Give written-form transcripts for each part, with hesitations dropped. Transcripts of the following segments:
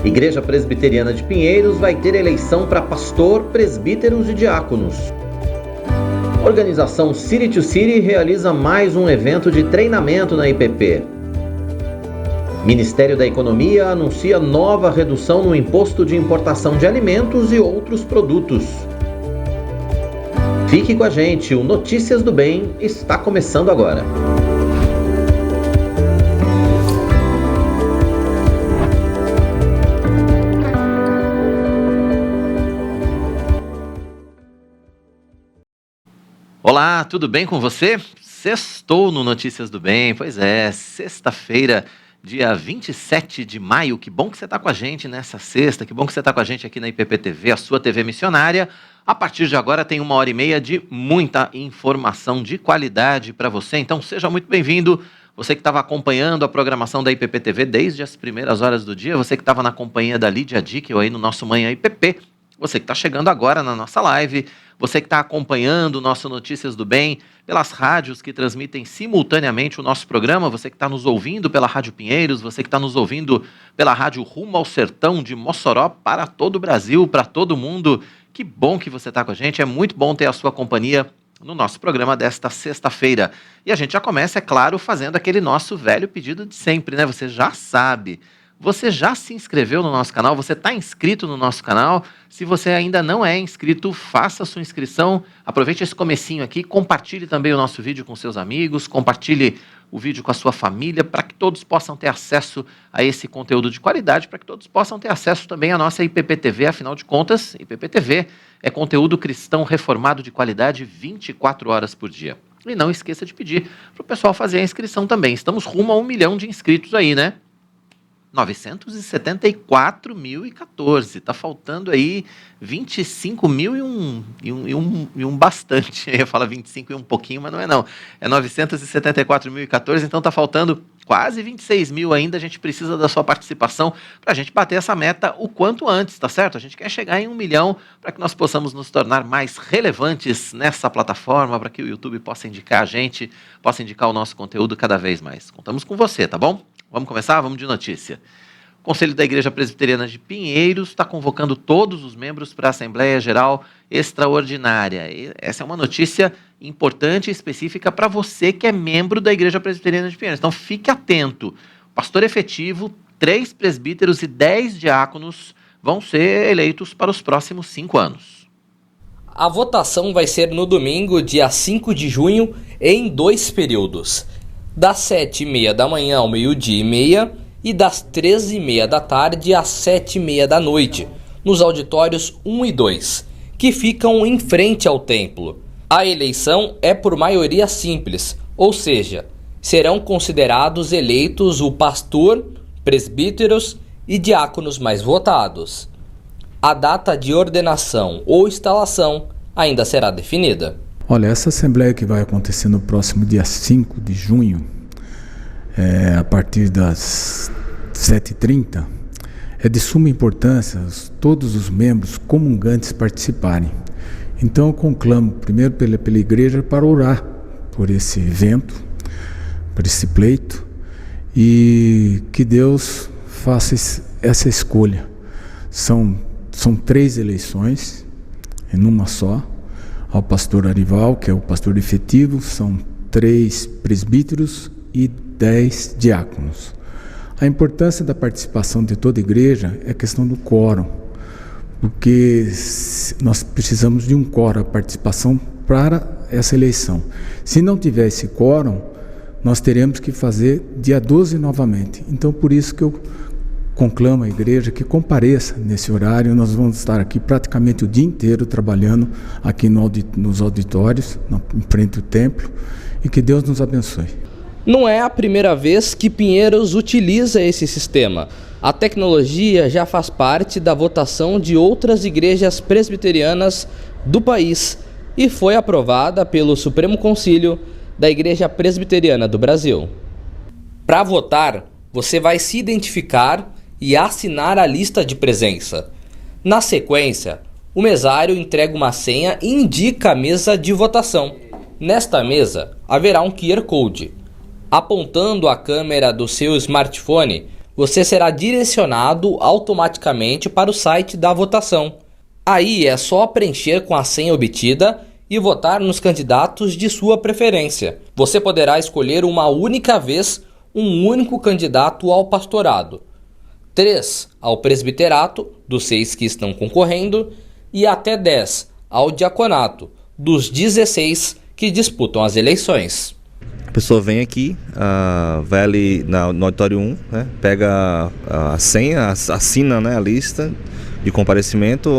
Igreja Presbiteriana de Pinheiros vai ter eleição para pastor, presbíteros e diáconos. Organização City to City realiza mais um evento de treinamento na IPP. Ministério da Economia anuncia nova redução no imposto de importação de alimentos e outros produtos. Fique com a gente, o Notícias do Bem está começando agora. Olá, tudo bem com você? Sextou no Notícias do Bem, pois é, sexta-feira, dia 27 de maio, que bom que você está com a gente nessa sexta, que bom que você está com a gente aqui na IPP TV, a sua TV missionária. A partir de agora tem 1h30 de muita informação de qualidade para você, então seja muito bem-vindo. Você que estava acompanhando a programação da IPP TV desde as primeiras horas do dia, você que estava na companhia da Lídia Dickel aí no nosso Manhã IPP, você que está chegando agora na nossa live, você que está acompanhando o nosso Notícias do Bem pelas rádios que transmitem simultaneamente o nosso programa, você que está nos ouvindo pela Rádio Pinheiros, você que está nos ouvindo pela Rádio Rumo ao Sertão de Mossoró para todo o Brasil, para todo mundo. Que bom que você está com a gente, é muito bom ter a sua companhia no nosso programa desta sexta-feira. E a gente já começa, é claro, fazendo aquele nosso velho pedido de sempre, né? Você já sabe. Você já se inscreveu no nosso canal? Você está inscrito no nosso canal? Se você ainda não é inscrito, faça a sua inscrição. Aproveite esse comecinho aqui, compartilhe também o nosso vídeo com seus amigos, compartilhe o vídeo com a sua família, para que todos possam ter acesso a esse conteúdo de qualidade, para que todos possam ter acesso também à nossa IPP TV. Afinal de contas, IPP TV é conteúdo cristão reformado de qualidade 24 horas por dia. E não esqueça de pedir para o pessoal fazer a inscrição também. Estamos rumo a 1 milhão de inscritos aí, né? 974.014, tá faltando aí 25 mil e um bastante, eu ia falar 25 e um pouquinho, mas não é não, é 974.014, então tá faltando quase 26 mil ainda, a gente precisa da sua participação para a gente bater essa meta o quanto antes, tá certo? A gente quer chegar em 1 milhão para que nós possamos nos tornar mais relevantes nessa plataforma, para que o YouTube possa indicar a gente, possa indicar o nosso conteúdo cada vez mais. Contamos com você, tá bom? Vamos começar? Vamos de notícia. O Conselho da Igreja Presbiteriana de Pinheiros está convocando todos os membros para a Assembleia Geral Extraordinária. Essa é uma notícia importante e específica para você que é membro da Igreja Presbiteriana de Pinheiros. Então fique atento. Pastor efetivo, 3 presbíteros e 10 diáconos vão ser eleitos para os próximos 5 anos. A votação vai ser no domingo, dia 5 de junho, em 2 períodos. Das 7h30 da manhã ao 12h30 e das 13h30 da tarde às 7h30 da noite, nos auditórios 1 e 2, que ficam em frente ao templo. A eleição é por maioria simples, ou seja, serão considerados eleitos o pastor, presbíteros e diáconos mais votados. A data de ordenação ou instalação ainda será definida. Olha, essa assembleia que vai acontecer no próximo dia 5 de junho, a partir das 7h30, é de suma importância todos os membros comungantes participarem. Então eu conclamo primeiro pela igreja para orar por esse evento, por esse pleito, e que Deus faça essa escolha. São 3 eleições, em uma só. Ao pastor Arival, que é o pastor efetivo, são 3 presbíteros e 10 diáconos. A importância da participação de toda a igreja é a questão do quórum, porque nós precisamos de um quórum, a participação para essa eleição. Se não tiver esse quórum, nós teremos que fazer dia 12 novamente. Então, por isso que eu conclamo a igreja que compareça nesse horário. Nós vamos estar aqui praticamente o dia inteiro trabalhando aqui nos auditórios, em frente ao templo, e que Deus nos abençoe. Não é a primeira vez que Pinheiros utiliza esse sistema. A tecnologia já faz parte da votação de outras igrejas presbiterianas do país e foi aprovada pelo Supremo Concílio da Igreja Presbiteriana do Brasil. Para votar, você vai se identificar e assinar a lista de presença. Na sequência, o mesário entrega uma senha e indica a mesa de votação. Nesta mesa, haverá um QR Code. Apontando a câmera do seu smartphone, você será direcionado automaticamente para o site da votação. Aí é só preencher com a senha obtida e votar nos candidatos de sua preferência. Você poderá escolher uma única vez um único candidato ao pastorado, 3 ao presbiterato, dos 6 que estão concorrendo, e até 10 ao diaconato, dos 16 que disputam as eleições. A pessoa vem aqui, vai ali no auditório 1, né, pega a senha, assina, né, a lista de comparecimento,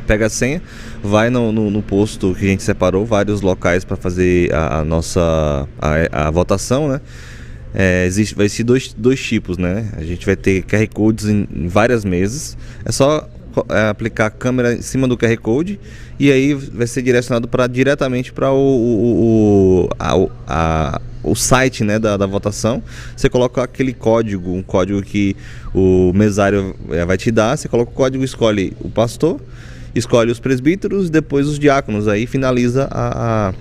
pega a senha, vai no posto que a gente separou, vários locais para fazer a nossa votação, né? Vai ser dois tipos, né? A gente vai ter QR Codes em várias mesas, é só aplicar a câmera em cima do QR Code e aí vai ser direcionado diretamente para o site, né, da votação. Você coloca aquele código, um código que o mesário vai te dar, você coloca o código, escolhe o pastor, escolhe os presbíteros, depois os diáconos, aí finaliza a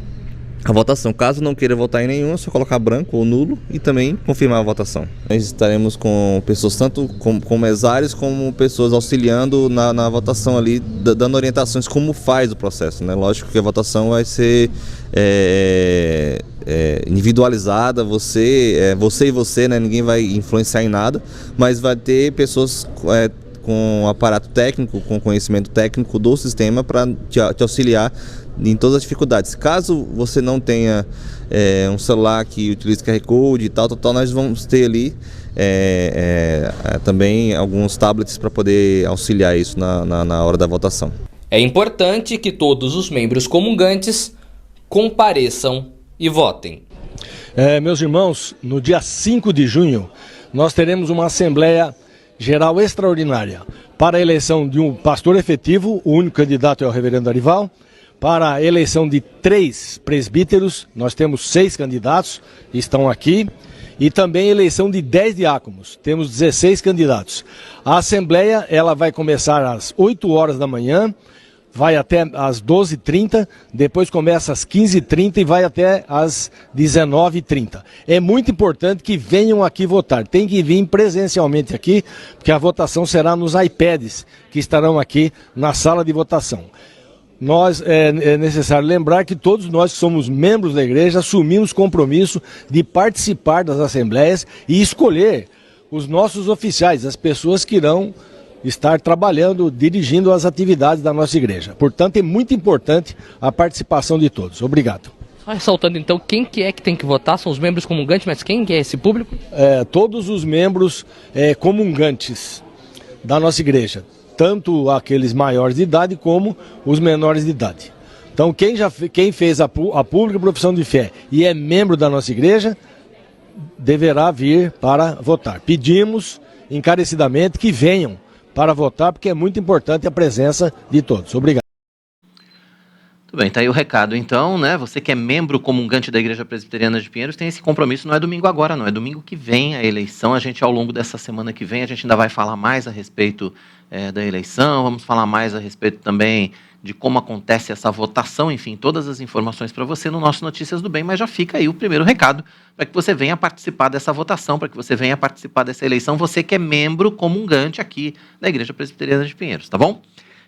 votação. Caso não queira votar em nenhum, é só colocar branco ou nulo e também confirmar a votação. Nós estaremos com pessoas tanto com mesários como pessoas auxiliando na votação ali, dando orientações como faz o processo, né? Lógico que a votação vai ser individualizada, você e você, né? Ninguém vai influenciar em nada, mas vai ter pessoas com aparato técnico, com conhecimento técnico do sistema para te auxiliar em todas as dificuldades. Caso você não tenha um celular que utilize QR Code e tal, nós vamos ter ali também alguns tablets para poder auxiliar isso na hora da votação. É importante que todos os membros comungantes compareçam e votem. Meus irmãos, no dia 5 de junho, nós teremos uma Assembleia Geral Extraordinária para a eleição de um pastor efetivo, o único candidato é o reverendo Arival. Para a eleição de 3 presbíteros, nós temos 6 candidatos, estão aqui, e também eleição de 10 diáconos, temos 16 candidatos. A Assembleia ela vai começar às 8 horas da manhã, vai até às 12h30, depois começa às 15h30 e vai até às 19h30. É muito importante que venham aqui votar, tem que vir presencialmente aqui, porque a votação será nos iPads que estarão aqui na sala de votação. É necessário lembrar que todos nós que somos membros da igreja assumimos compromisso de participar das assembleias e escolher os nossos oficiais, as pessoas que irão estar trabalhando, dirigindo as atividades da nossa igreja. Portanto, é muito importante a participação de todos. Obrigado. Só ressaltando então, quem que é que tem que votar? São os membros comungantes, mas quem que é esse público? Todos os membros comungantes da nossa igreja, tanto aqueles maiores de idade como os menores de idade. Então, quem fez a pública profissão de fé e é membro da nossa igreja, deverá vir para votar. Pedimos encarecidamente que venham para votar, porque é muito importante a presença de todos. Obrigado. Tudo bem, tá aí o recado então, né? Você que é membro comungante da Igreja Presbiteriana de Pinheiros tem esse compromisso, não é domingo agora, não, é domingo que vem a eleição. A gente, ao longo dessa semana que vem, a gente ainda vai falar mais a respeito da eleição, vamos falar mais a respeito também de como acontece essa votação, enfim, todas as informações para você no nosso Notícias do Bem, mas já fica aí o primeiro recado para que você venha participar dessa votação, para que você venha participar dessa eleição, você que é membro comungante aqui da Igreja Presbiteriana de Pinheiros, tá bom?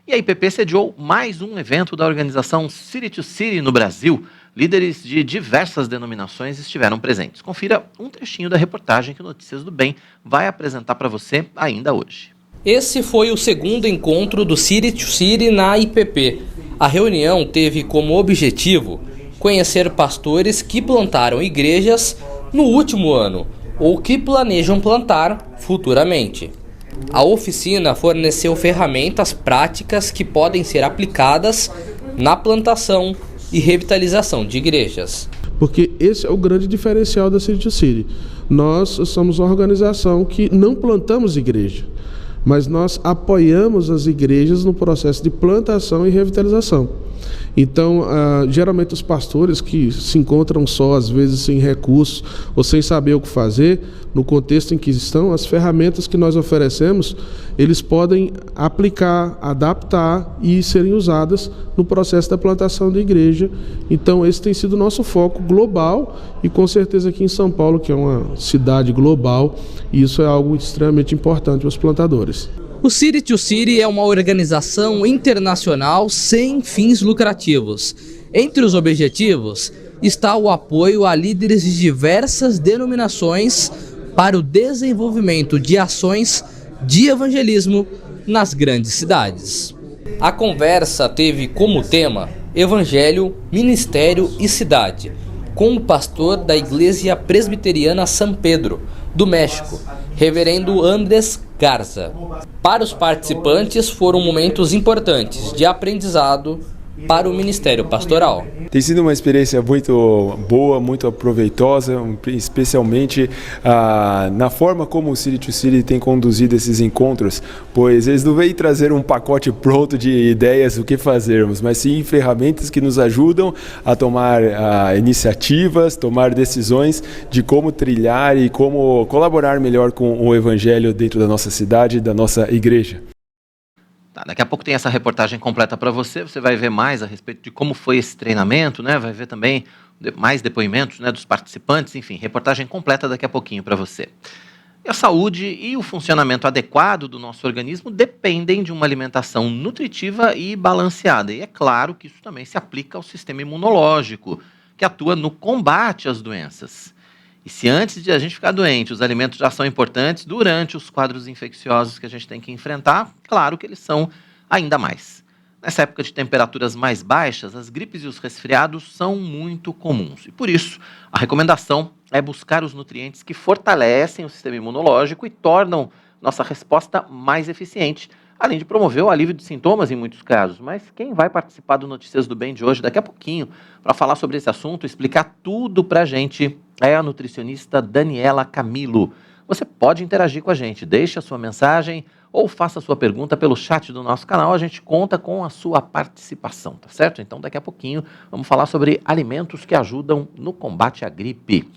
E a IPP sediou mais um evento da organização City to City no Brasil. Líderes de diversas denominações estiveram presentes. Confira um trechinho da reportagem que o Notícias do Bem vai apresentar para você ainda hoje. Esse foi o segundo encontro do City to City na IPP. A reunião teve como objetivo conhecer pastores que plantaram igrejas no último ano ou que planejam plantar futuramente. A oficina forneceu ferramentas práticas que podem ser aplicadas na plantação e revitalização de igrejas. Porque esse é o grande diferencial da City to City. Nós somos uma organização que não plantamos igreja, mas nós apoiamos as igrejas no processo de plantação e revitalização. Então, geralmente os pastores que se encontram só, às vezes sem recursos ou sem saber o que fazer, no contexto em que estão, as ferramentas que nós oferecemos, eles podem aplicar, adaptar e serem usadas no processo da plantação da igreja. Então, esse tem sido o nosso foco global e com certeza aqui em São Paulo, que é uma cidade global, isso é algo extremamente importante para os plantadores. O City to City é uma organização internacional sem fins lucrativos. Entre os objetivos está o apoio a líderes de diversas denominações para o desenvolvimento de ações de evangelismo nas grandes cidades. A conversa teve como tema Evangelho, Ministério e Cidade, com o pastor da Igreja Presbiteriana São Pedro, do México, Reverendo Andrés Garza. Para os participantes foram momentos importantes de aprendizado para o Ministério Pastoral. Tem sido uma experiência muito boa, muito proveitosa, especialmente na forma como o City to City tem conduzido esses encontros, pois eles não vêm trazer um pacote pronto de ideias do que fazermos, mas sim ferramentas que nos ajudam a tomar iniciativas, tomar decisões de como trilhar e como colaborar melhor com o Evangelho dentro da nossa cidade, da nossa igreja. Tá, daqui a pouco tem essa reportagem completa para você, você vai ver mais a respeito de como foi esse treinamento, né? Vai ver também mais depoimentos, né, dos participantes, enfim, reportagem completa daqui a pouquinho para você. E a saúde e o funcionamento adequado do nosso organismo dependem de uma alimentação nutritiva e balanceada. E é claro que isso também se aplica ao sistema imunológico, que atua no combate às doenças. E se antes de a gente ficar doente, os alimentos já são importantes, durante os quadros infecciosos que a gente tem que enfrentar, claro que eles são ainda mais. Nessa época de temperaturas mais baixas, as gripes e os resfriados são muito comuns. E por isso, a recomendação é buscar os nutrientes que fortalecem o sistema imunológico e tornam nossa resposta mais eficiente, além de promover o alívio de sintomas em muitos casos. Mas quem vai participar do Notícias do Bem de hoje, daqui a pouquinho, para falar sobre esse assunto, explicar tudo para a gente, é a nutricionista Daniela Camilo. Você pode interagir com a gente, deixe a sua mensagem ou faça a sua pergunta pelo chat do nosso canal, a gente conta com a sua participação, tá certo? Então daqui a pouquinho vamos falar sobre alimentos que ajudam no combate à gripe.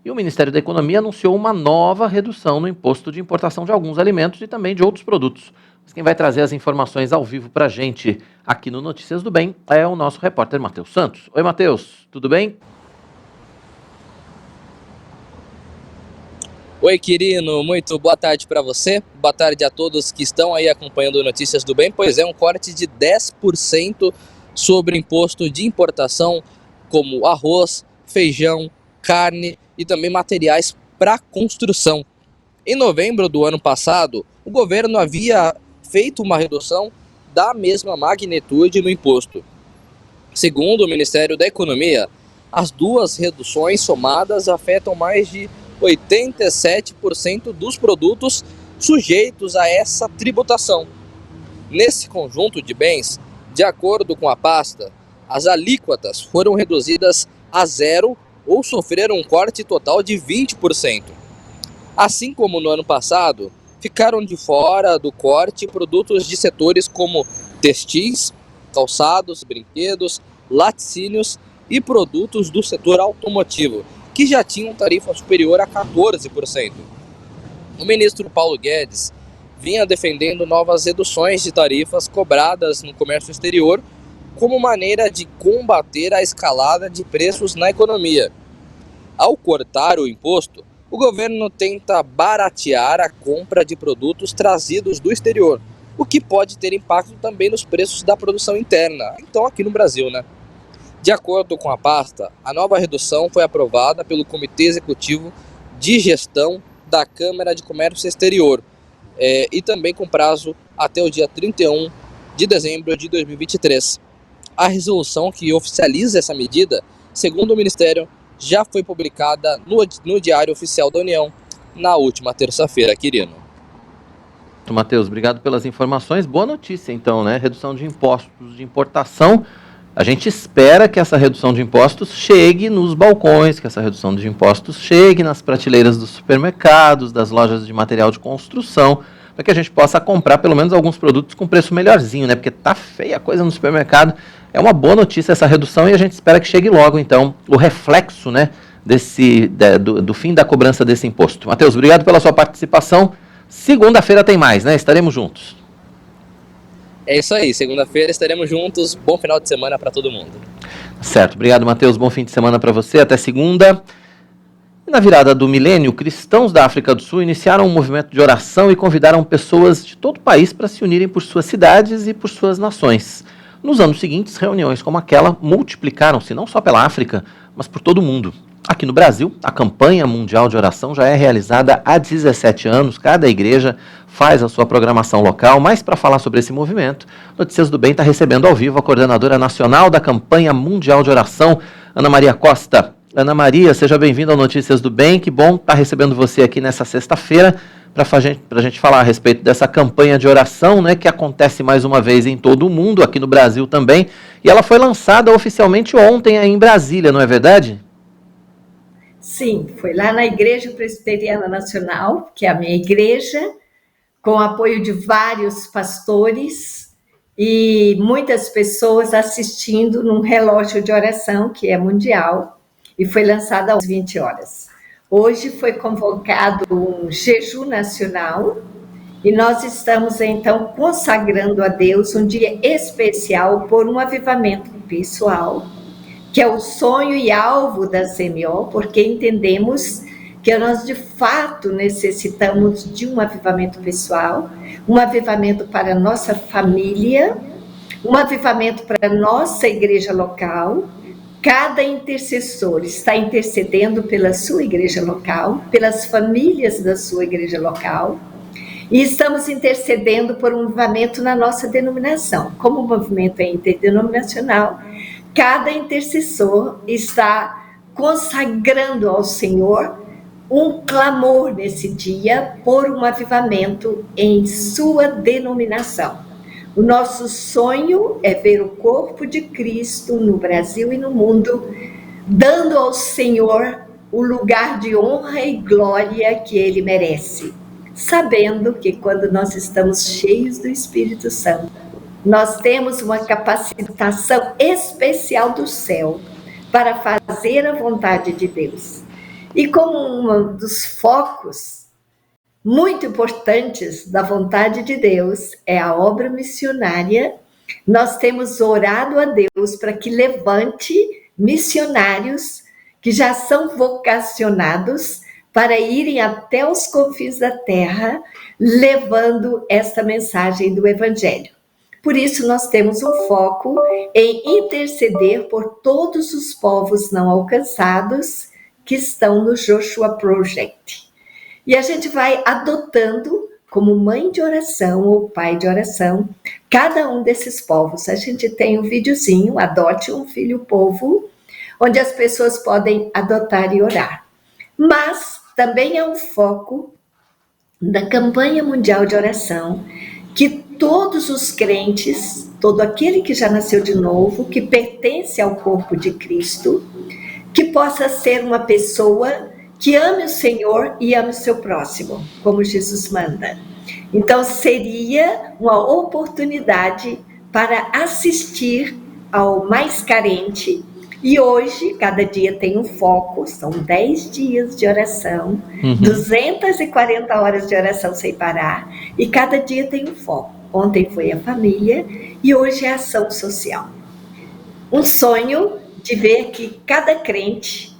E o Ministério da Economia anunciou uma nova redução no imposto de importação de alguns alimentos e também de outros produtos. Mas quem vai trazer as informações ao vivo para a gente aqui no Notícias do Bem é o nosso repórter Matheus Santos. Oi, Matheus, tudo bem? Oi, Quirino, muito boa tarde para você. Boa tarde a todos que estão aí acompanhando Notícias do Bem. Pois é, um corte de 10% sobre imposto de importação, como arroz, feijão, carne e também materiais para construção. Em novembro do ano passado, o governo havia feito uma redução da mesma magnitude no imposto. Segundo o Ministério da Economia, as duas reduções somadas afetam mais de 87% dos produtos sujeitos a essa tributação. Nesse conjunto de bens, de acordo com a pasta, as alíquotas foram reduzidas a zero ou sofreram um corte total de 20%. Assim como no ano passado, ficaram de fora do corte produtos de setores como textis, calçados, brinquedos, laticínios e produtos do setor automotivo, que já tinham tarifa superior a 14%. O ministro Paulo Guedes vinha defendendo novas reduções de tarifas cobradas no comércio exterior como maneira de combater a escalada de preços na economia. Ao cortar o imposto, o governo tenta baratear a compra de produtos trazidos do exterior, o que pode ter impacto também nos preços da produção interna, então aqui no Brasil, né? De acordo com a pasta, a nova redução foi aprovada pelo Comitê Executivo de Gestão da Câmara de Comércio Exterior e também com prazo até o dia 31 de dezembro de 2023. A resolução que oficializa essa medida, segundo o Ministério, já foi publicada no Diário Oficial da União na última terça-feira, Quirino. Matheus, obrigado pelas informações. Boa notícia, então, né? Redução de impostos de importação. A gente espera que essa redução de impostos chegue nos balcões, que essa redução de impostos chegue nas prateleiras dos supermercados, das lojas de material de construção, para que a gente possa comprar pelo menos alguns produtos com preço melhorzinho, né? Porque tá feia a coisa no supermercado. É uma boa notícia essa redução e a gente espera que chegue logo, então, o reflexo, né, do fim da cobrança desse imposto. Matheus, obrigado pela sua participação. Segunda-feira tem mais, né? Estaremos juntos. É isso aí, segunda-feira estaremos juntos. Bom final de semana para todo mundo. Certo, obrigado, Matheus. Bom fim de semana para você. Até segunda. E na virada do milênio, cristãos da África do Sul iniciaram um movimento de oração e convidaram pessoas de todo o país para se unirem por suas cidades e por suas nações. Nos anos seguintes, reuniões como aquela multiplicaram-se não só pela África, mas por todo o mundo. Aqui no Brasil, a campanha mundial de oração já é realizada há 17 anos. Cada igreja faz a sua programação local, mas para falar sobre esse movimento, Notícias do Bem está recebendo ao vivo a coordenadora nacional da campanha mundial de oração, Ana Maria Costa. Ana Maria, seja bem-vinda ao Notícias do Bem. Que bom estar recebendo você aqui nessa sexta-feira para a gente falar a respeito dessa campanha de oração, né, que acontece mais uma vez em todo o mundo, aqui no Brasil também. E ela foi lançada oficialmente ontem aí em Brasília, não é verdade? Sim, foi lá na Igreja Presbiteriana Nacional, que é a minha igreja, com o apoio de vários pastores e muitas pessoas assistindo num relógio de oração, que é mundial, e foi lançada às 20 horas. Hoje foi convocado um jejum nacional e nós estamos, então, consagrando a Deus um dia especial por um avivamento pessoal, que é o sonho e alvo da CMO, porque entendemos que nós, de fato, necessitamos de um avivamento pessoal, um avivamento para a nossa família, um avivamento para a nossa igreja local. Cada intercessor está intercedendo pela sua igreja local, pelas famílias da sua igreja local, e estamos intercedendo por um avivamento na nossa denominação. Como o movimento é interdenominacional, cada intercessor está consagrando ao Senhor um clamor nesse dia por um avivamento em sua denominação. O nosso sonho é ver o corpo de Cristo no Brasil e no mundo, dando ao Senhor o lugar de honra e glória que Ele merece, sabendo que quando nós estamos cheios do Espírito Santo, nós temos uma capacitação especial do céu para fazer a vontade de Deus. E como um dos focos muito importantes da vontade de Deus é a obra missionária, nós temos orado a Deus para que levante missionários que já são vocacionados para irem até os confins da terra, levando esta mensagem do Evangelho. Por isso, nós temos um foco em interceder por todos os povos não alcançados que estão no Joshua Project. E a gente vai adotando como mãe de oração ou pai de oração cada um desses povos. A gente tem um videozinho, Adote um Filho Povo, onde as pessoas podem adotar e orar. Mas também é um foco da campanha mundial de oração, que todos os crentes, todo aquele que já nasceu de novo, que pertence ao corpo de Cristo, que possa ser uma pessoa que ame o Senhor e ame o seu próximo, como Jesus manda. Então, seria uma oportunidade para assistir ao mais carente. E hoje, cada dia tem um foco, são 10 dias de oração, 240 horas de oração sem parar, e cada dia tem um foco. Ontem foi a família e hoje é a ação social. Um sonho de ver que cada crente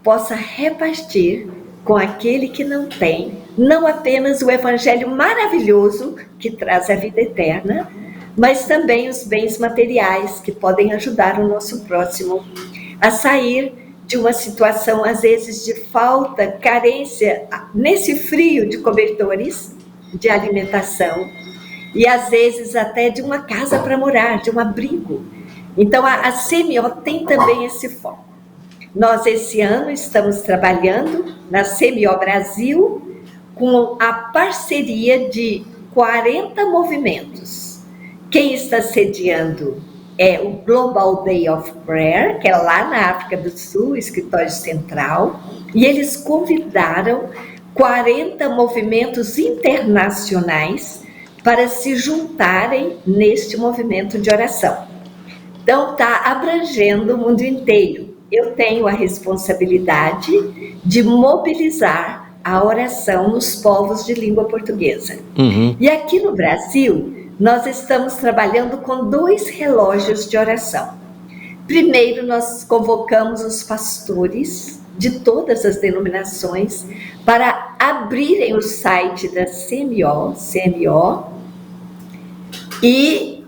possa repartir com aquele que não tem, não apenas o evangelho maravilhoso que traz a vida eterna, mas também os bens materiais que podem ajudar o nosso próximo a sair de uma situação, às vezes, de falta, carência, nesse frio de cobertores, de alimentação, e às vezes até de uma casa para morar, de um abrigo. Então, a CMO tem também esse foco. Nós, esse ano, estamos trabalhando na CMO Brasil com a parceria de 40 movimentos. Quem está sediando é o Global Day of Prayer, que é lá na África do Sul, escritório central, e eles convidaram 40 movimentos internacionais para se juntarem neste movimento de oração. Então, está abrangendo o mundo inteiro. Eu tenho a responsabilidade de mobilizar a oração nos povos de língua portuguesa. E aqui no Brasil, nós estamos trabalhando com 2 relógios de oração. Primeiro, nós convocamos os pastores de todas as denominações para abrirem o site da CMO, e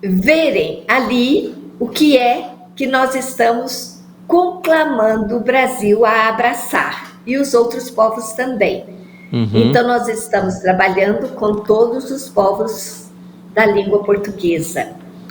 verem ali o que é que nós estamos conclamando o Brasil a abraçar, e os outros povos também. Então, nós estamos trabalhando com todos os povos da língua portuguesa.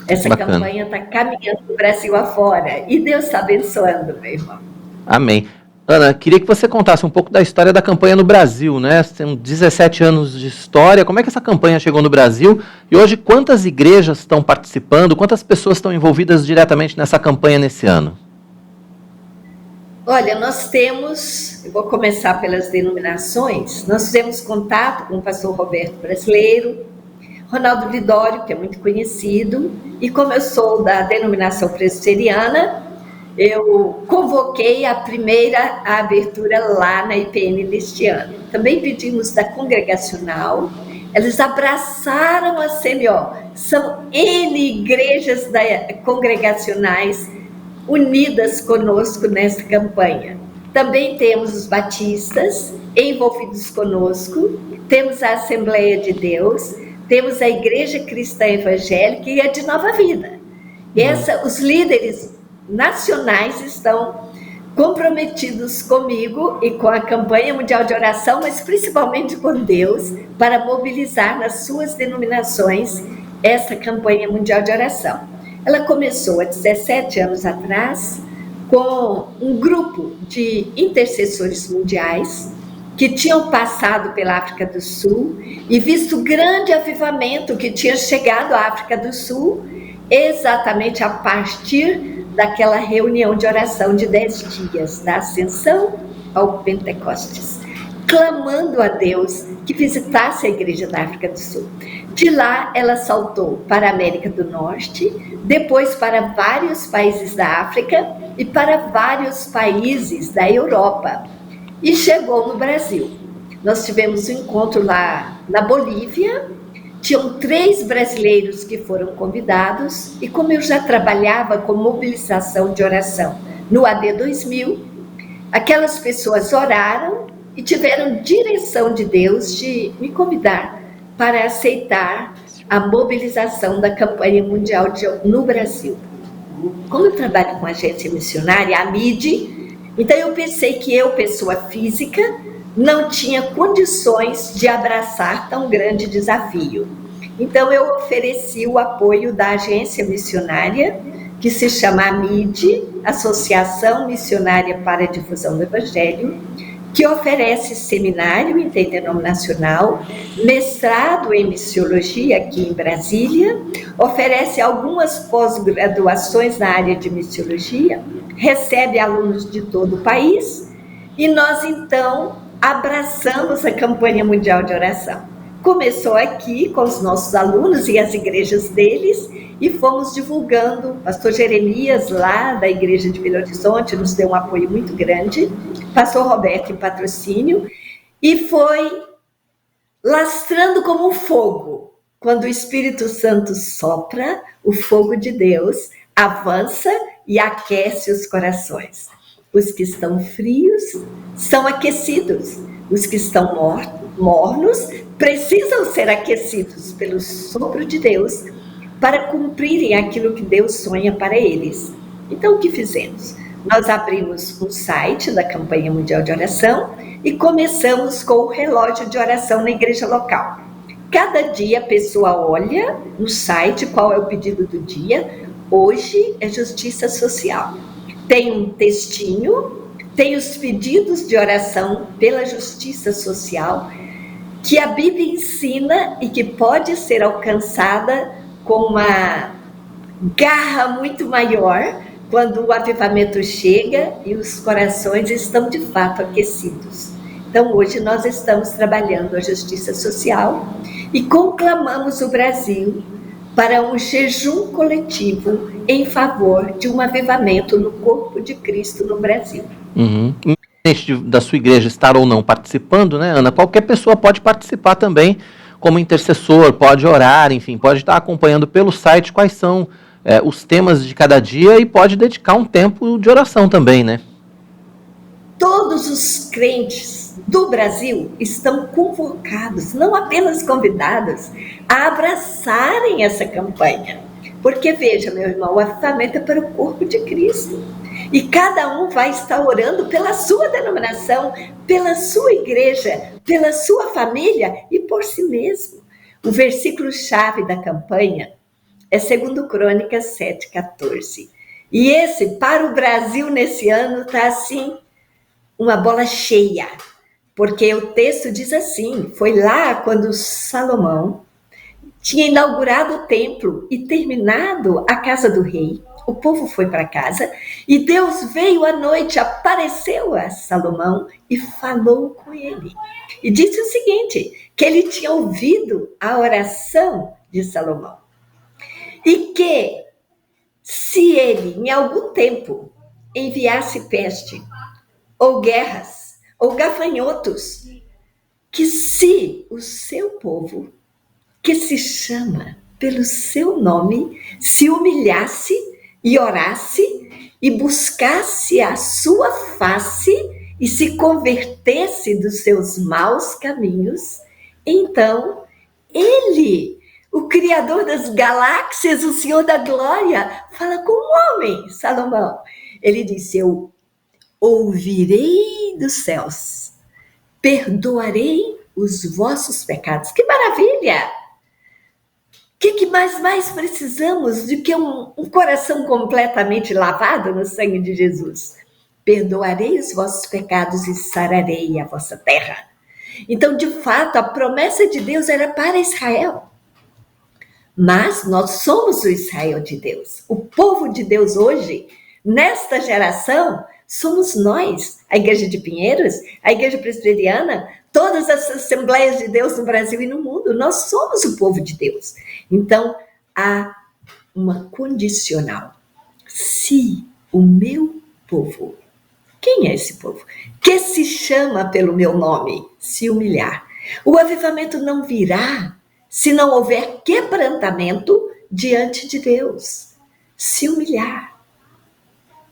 Essa Bacana. campanha está caminhando o Brasil afora, e Deus está abençoando, meu irmão. Amém. Ana, queria que você contasse um pouco da história da campanha no Brasil, né? Tem 17 anos de história. Como é que essa campanha chegou no Brasil? E hoje, quantas igrejas estão participando? Quantas pessoas estão envolvidas diretamente nessa campanha nesse ano? Olha, nós temos, eu vou começar pelas denominações, nós fizemos contato com o pastor Roberto Brasileiro, Ronaldo Lidório, que é muito conhecido, e como eu sou da denominação presbiteriana, eu convoquei a primeira abertura lá na IPN neste ano. Também pedimos da congregacional, eles abraçaram a CMO, são N igrejas congregacionais unidas conosco nesta campanha. Também temos os batistas envolvidos conosco, temos a Assembleia de Deus, temos a Igreja Cristã Evangélica e a de Nova Vida. Os líderes nacionais estão comprometidos comigo e com a campanha mundial de oração, mas principalmente com Deus, para mobilizar nas suas denominações essa campanha mundial de oração. Ela começou há 17 anos atrás com um grupo de intercessores mundiais que tinham passado pela África do Sul e visto o grande avivamento que tinha chegado à África do Sul, exatamente a partir daquela reunião de oração de 10 dias, da Ascensão ao Pentecostes, clamando a Deus que visitasse a igreja da África do Sul. De lá, ela saltou para a América do Norte, depois para vários países da África e para vários países da Europa, e chegou no Brasil. Nós tivemos um encontro lá na Bolívia, tinham 3 brasileiros que foram convidados, e como eu já trabalhava com mobilização de oração no AD 2000, aquelas pessoas oraram e tiveram direção de Deus de me convidar para aceitar a mobilização da campanha mundial no Brasil. Como eu trabalho com agência missionária, a MIDI, então eu pensei que eu, pessoa física, não tinha condições de abraçar tão grande desafio. Então eu ofereci o apoio da agência missionária, que se chama AMID, Associação Missionária para a Difusão do Evangelho, que oferece seminário interdenominacional, mestrado em missiologia aqui em Brasília, oferece algumas pós-graduações na área de missiologia, recebe alunos de todo o país, e nós então abraçamos a campanha mundial de oração. Começou aqui com os nossos alunos e as igrejas deles, e fomos divulgando. O pastor Jeremias, lá da igreja de Belo Horizonte, nos deu um apoio muito grande, pastor Roberto em patrocínio, e foi lastrando como um fogo. Quando o Espírito Santo sopra, o fogo de Deus avança e aquece os corações. Os que estão frios são aquecidos, os que estão mornos precisam ser aquecidos pelo sopro de Deus para cumprirem aquilo que Deus sonha para eles. Então, o que fizemos? Nós abrimos um site da campanha mundial de oração e começamos com o relógio de oração na igreja local. Cada dia a pessoa olha no site qual é o pedido do dia. Hoje é justiça social. Tem um textinho, tem os pedidos de oração pela justiça social, que a Bíblia ensina e que pode ser alcançada com uma garra muito maior quando o avivamento chega e os corações estão de fato aquecidos. Então, hoje nós estamos trabalhando a justiça social e conclamamos o Brasil para um jejum coletivo em favor de um avivamento no corpo de Cristo no Brasil. Independente da sua igreja estar ou não participando, né, Ana? Qualquer pessoa pode participar também como intercessor, pode orar, enfim, pode estar acompanhando pelo site quais são os temas de cada dia e pode dedicar um tempo de oração também, né? Todos os crentes do Brasil estão convocados, não apenas convidados, a abraçarem essa campanha. Porque, veja, meu irmão, o avivamento é para o corpo de Cristo. E cada um vai estar orando pela sua denominação, pela sua igreja, pela sua família e por si mesmo. O versículo-chave da campanha é 2 Crônicas 7,14. E esse, para o Brasil nesse ano, está assim, uma bola cheia. Porque o texto diz assim, foi lá quando Salomão tinha inaugurado o templo e terminado a casa do rei. O povo foi para casa e Deus veio à noite, apareceu a Salomão e falou com ele. E disse o seguinte, que ele tinha ouvido a oração de Salomão. E que se ele, em algum tempo, enviasse peste, ou guerras, ou gafanhotos, que se o seu povo, que se chama pelo seu nome, se humilhasse e orasse e buscasse a sua face e se convertesse dos seus maus caminhos, então ele, o Criador das galáxias, o Senhor da glória, fala com o homem, Salomão. Ele disse, eu ouvirei dos céus, perdoarei os vossos pecados. Que maravilha! O que mais precisamos do que um coração completamente lavado no sangue de Jesus? Perdoarei os vossos pecados e sararei a vossa terra. Então, de fato, a promessa de Deus era para Israel. Mas nós somos o Israel de Deus. O povo de Deus hoje, nesta geração, somos nós, a Igreja de Pinheiros, a Igreja Presbiteriana, todas as Assembleias de Deus no Brasil e no mundo. Nós somos o povo de Deus. Então, há uma condicional. Se o meu povo, quem é esse povo? Que se chama pelo meu nome, se humilhar. O avivamento não virá se não houver quebrantamento diante de Deus. Se humilhar.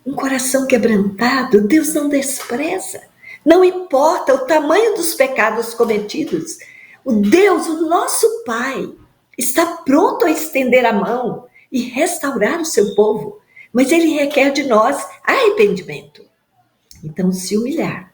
Um coração quebrantado, Deus não despreza. Não importa o tamanho dos pecados cometidos. O Deus, o nosso Pai, está pronto a estender a mão e restaurar o seu povo. Mas Ele requer de nós arrependimento. Então, se humilhar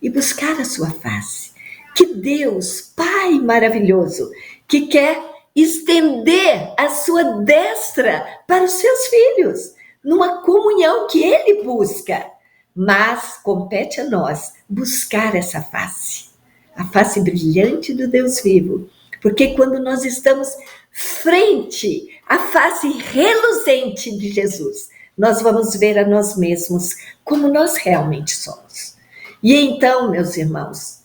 e buscar a sua face. Que Deus, Pai maravilhoso, que quer estender a sua destra para os seus filhos, numa comunhão que Ele busca. Mas compete a nós buscar essa face, a face brilhante do Deus vivo. Porque quando nós estamos frente à face reluzente de Jesus, nós vamos ver a nós mesmos como nós realmente somos. E então, meus irmãos,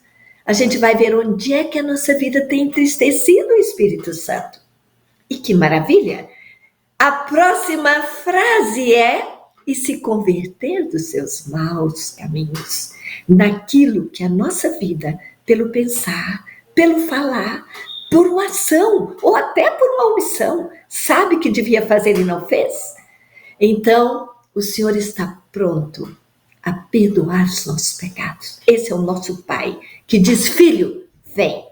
a gente vai ver onde é que a nossa vida tem entristecido o Espírito Santo. E que maravilha! A próxima frase é: e se converter dos seus maus caminhos, naquilo que a nossa vida, pelo pensar, pelo falar, por uma ação ou até por uma omissão, sabe que devia fazer e não fez? Então, o Senhor está pronto a perdoar os nossos pecados. Esse é o nosso Pai, que diz: filho, vem,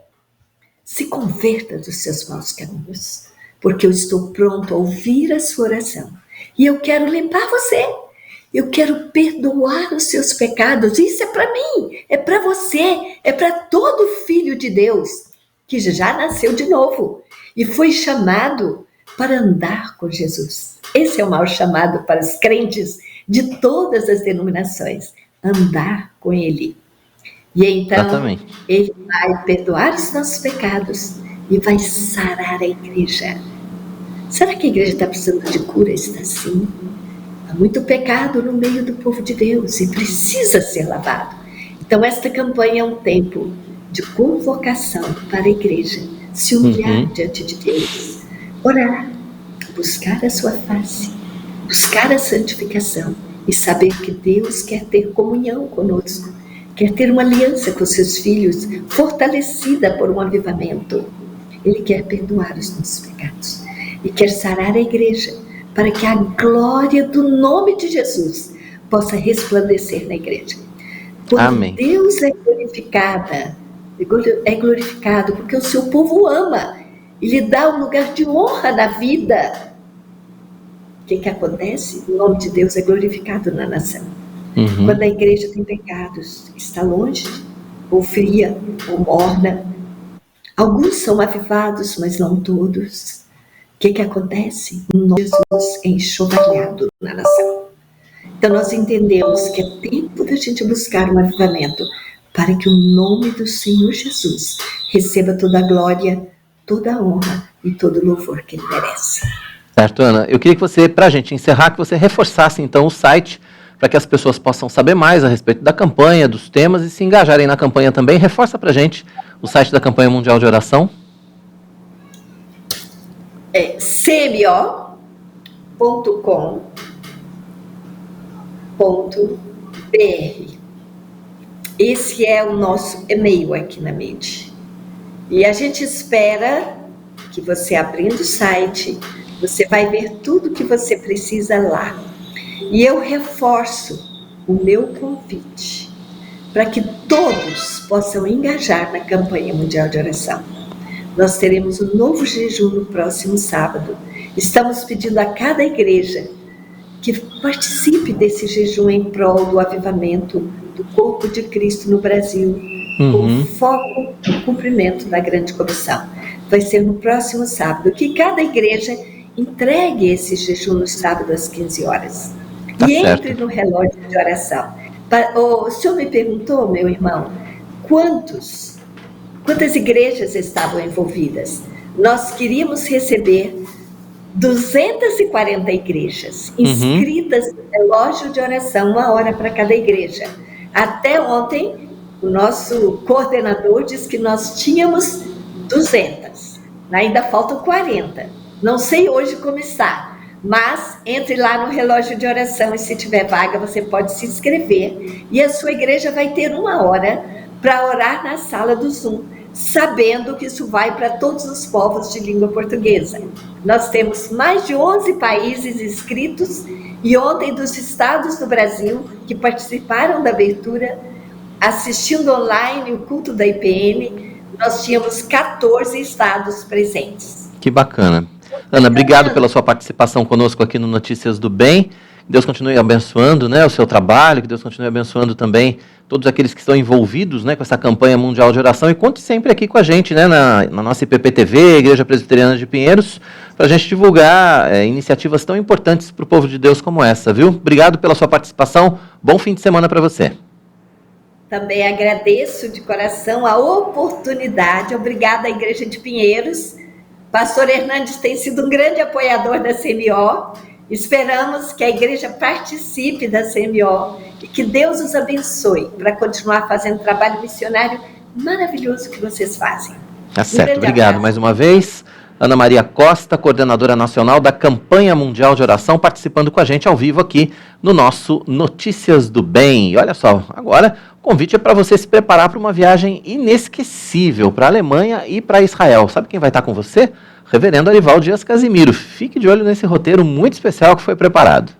se converta dos seus maus caminhos, porque eu estou pronto a ouvir a sua oração. E eu quero limpar você. Eu quero perdoar os seus pecados. Isso é para mim, é para você, é para todo filho de Deus que já nasceu de novo e foi chamado para andar com Jesus. Esse é o maior chamado para os crentes de todas as denominações, andar com Ele. E então, exatamente, Ele vai perdoar os nossos pecados e vai sarar a igreja. Será que a igreja está precisando de cura? Está sim. Há muito pecado no meio do povo de Deus e precisa ser lavado. Então, esta campanha é um tempo de convocação para a igreja se humilhar diante de Deus, orar, buscar a sua face, buscar a santificação e saber que Deus quer ter comunhão conosco, quer ter uma aliança com seus filhos, fortalecida por um avivamento. Ele quer perdoar os nossos pecados e quer sarar a igreja, para que a glória do nome de Jesus possa resplandecer na igreja. Quando Amém. Deus é glorificado porque o seu povo ama e lhe dá um lugar de honra na vida. O que acontece? O nome de Deus é glorificado na nação. Quando a igreja tem pecados, está longe, ou fria, ou morna. Alguns são avivados, mas não todos. O que acontece? O nome de Jesus é enxovalhado na nação. Então nós entendemos que é tempo da gente buscar um avivamento para que o nome do Senhor Jesus receba toda a glória, toda a honra e todo o louvor que ele merece. Certo, Ana. Eu queria que você, para a gente encerrar, que você reforçasse então o site para que as pessoas possam saber mais a respeito da campanha, dos temas e se engajarem na campanha também. Reforça para a gente o site da Campanha Mundial de Oração. É cmo.com.br. Esse é o nosso e-mail aqui na Made. E a gente espera que você, abrindo o site, você vai ver tudo que você precisa lá. E eu reforço o meu convite para que todos possam engajar na Campanha Mundial de Oração. Nós teremos um novo jejum no próximo sábado. Estamos pedindo a cada igreja que participe desse jejum em prol do avivamento do corpo de Cristo no Brasil, com foco no cumprimento da grande comissão. Vai ser no próximo sábado, que cada igreja entregue esse jejum no sábado às 15 horas. Tá e certo. entre no relógio de oração. O senhor me perguntou, meu irmão, quantas igrejas estavam envolvidas? Nós queríamos receber 240 igrejas inscritas no relógio de oração, 1 hora para cada igreja. Até ontem, o nosso coordenador disse que nós tínhamos 200. Ainda faltam 40. Não sei hoje como está, mas entre lá no relógio de oração e se tiver vaga, você pode se inscrever. E a sua igreja vai ter 1 hora para orar na sala do Zoom, sabendo que isso vai para todos os povos de língua portuguesa. Nós temos mais de 11 países inscritos e ontem dos estados do Brasil que participaram da abertura, assistindo online o culto da IPN, nós tínhamos 14 estados presentes. Que bacana. Ana, obrigado pela sua participação conosco aqui no Notícias do Bem. Que Deus continue abençoando, né, o seu trabalho, que Deus continue abençoando também todos aqueles que estão envolvidos, né, com essa campanha mundial de oração. E conte sempre aqui com a gente, né, na nossa IPP-TV, Igreja Presbiteriana de Pinheiros, para a gente divulgar iniciativas tão importantes para o povo de Deus como essa, viu? Obrigado pela sua participação. Bom fim de semana para você. Também agradeço de coração a oportunidade. Obrigada à Igreja de Pinheiros. Pastor Hernandes tem sido um grande apoiador da CMO. Esperamos que a igreja participe da CMO e que Deus os abençoe para continuar fazendo o trabalho missionário maravilhoso que vocês fazem. Tá certo, obrigado mais uma vez. Ana Maria Costa, coordenadora nacional da Campanha Mundial de Oração, participando com a gente ao vivo aqui no nosso Notícias do Bem. E olha só, agora o convite é para você se preparar para uma viagem inesquecível para a Alemanha e para Israel. Sabe quem vai estar com você? Reverendo Arivaldo Dias Casimiro. Fique de olho nesse roteiro muito especial que foi preparado.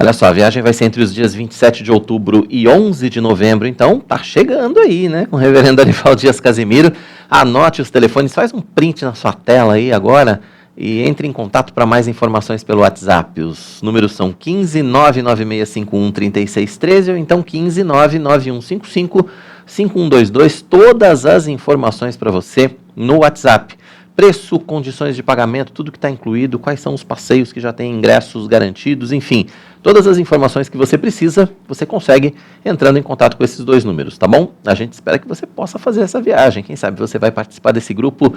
Olha só, a viagem vai ser entre os dias 27 de outubro e 11 de novembro, então tá chegando aí, né, com o reverendo Arival Dias Casimiro. Anote os telefones, faz um print na sua tela aí agora e entre em contato para mais informações pelo WhatsApp. Os números são 15 99651 3613 ou então 15 99155 5122. Todas as informações para você no WhatsApp. Preço, condições de pagamento, tudo que está incluído, quais são os passeios que já têm ingressos garantidos, enfim, todas as informações que você precisa, você consegue entrando em contato com esses dois números, tá bom? A gente espera que você possa fazer essa viagem, quem sabe você vai participar desse grupo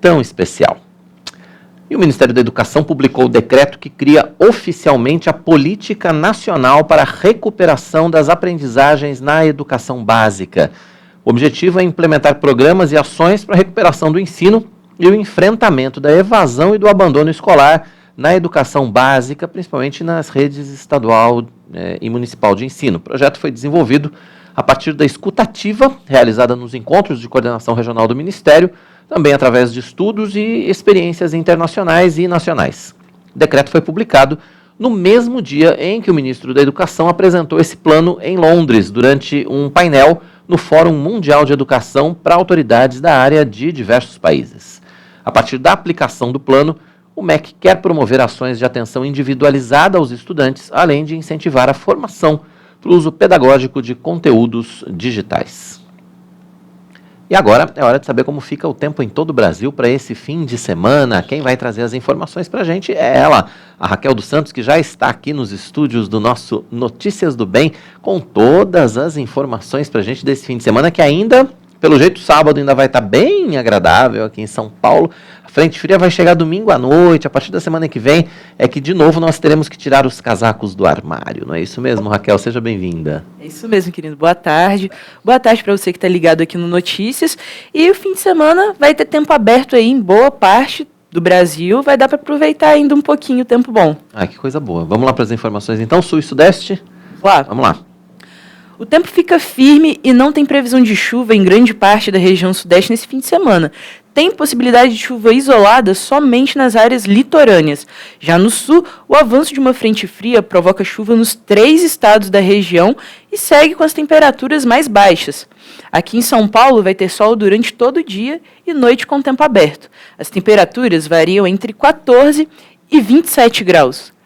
tão especial. E o Ministério da Educação publicou o decreto que cria oficialmente a Política Nacional para a Recuperação das Aprendizagens na Educação Básica. O objetivo é implementar programas e ações para a recuperação do ensino e o enfrentamento da evasão e do abandono escolar na educação básica, principalmente nas redes estadual e municipal de ensino. O projeto foi desenvolvido a partir da escutativa realizada nos encontros de coordenação regional do Ministério, também através de estudos e experiências internacionais e nacionais. O decreto foi publicado no mesmo dia em que o ministro da Educação apresentou esse plano em Londres, durante um painel no Fórum Mundial de Educação para autoridades da área de diversos países. A partir da aplicação do plano, o MEC quer promover ações de atenção individualizada aos estudantes, além de incentivar a formação para o uso pedagógico de conteúdos digitais. E agora é hora de saber como fica o tempo em todo o Brasil para esse fim de semana. Quem vai trazer as informações para a gente é ela, a Raquel dos Santos, que já está aqui nos estúdios do nosso Notícias do Bem, com todas as informações para a gente desse fim de semana, que ainda, pelo jeito, sábado ainda vai estar bem agradável aqui em São Paulo. A frente fria vai chegar domingo à noite, a partir da semana que vem é que, de novo, nós teremos que tirar os casacos do armário. Não é isso mesmo, Raquel? Seja bem-vinda. É isso mesmo, querido. Boa tarde. Boa tarde para você que está ligado aqui no Notícias. E o fim de semana vai ter tempo aberto aí em boa parte do Brasil. Vai dar para aproveitar ainda um pouquinho o tempo bom. Ah, que coisa boa. Vamos lá para as informações, então. Sul e Sudeste? Vamos lá. O tempo fica firme e não tem previsão de chuva em grande parte da região sudeste nesse fim de semana. Tem possibilidade de chuva isolada somente nas áreas litorâneas. Já no sul, o avanço de uma frente fria provoca chuva nos 3 estados da região e segue com as temperaturas mais baixas. Aqui em São Paulo vai ter sol durante todo o dia e noite com tempo aberto. As temperaturas variam entre 14 e 27 graus.